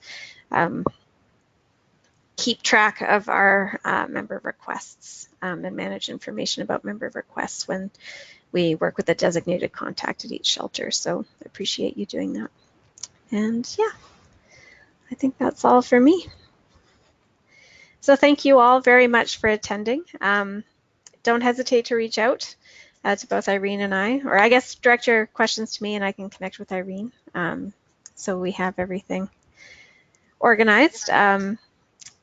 keep track of our member requests and manage information about member requests when we work with a designated contact at each shelter. So I appreciate you doing that. And yeah, I think that's all for me. So thank you all very much for attending. Don't hesitate to reach out to both Irene and I, or I guess direct your questions to me and I can connect with Irene. So we have everything organized.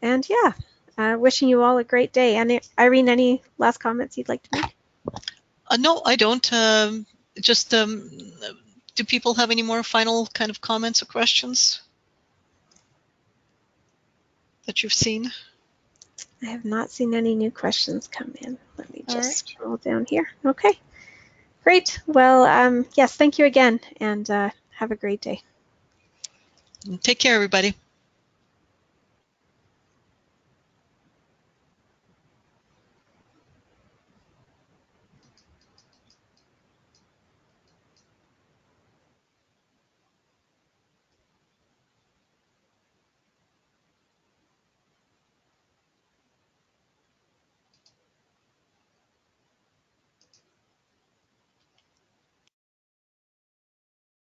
And yeah, wishing you all a great day. And Irene, any last comments you'd like to make? No, I don't. Just, do people have any more final kind of comments or questions that you've seen? I have not seen any new questions come in. Let me just scroll down here. Okay, great. Well, yes, thank you again, and have a great day. Take care, everybody.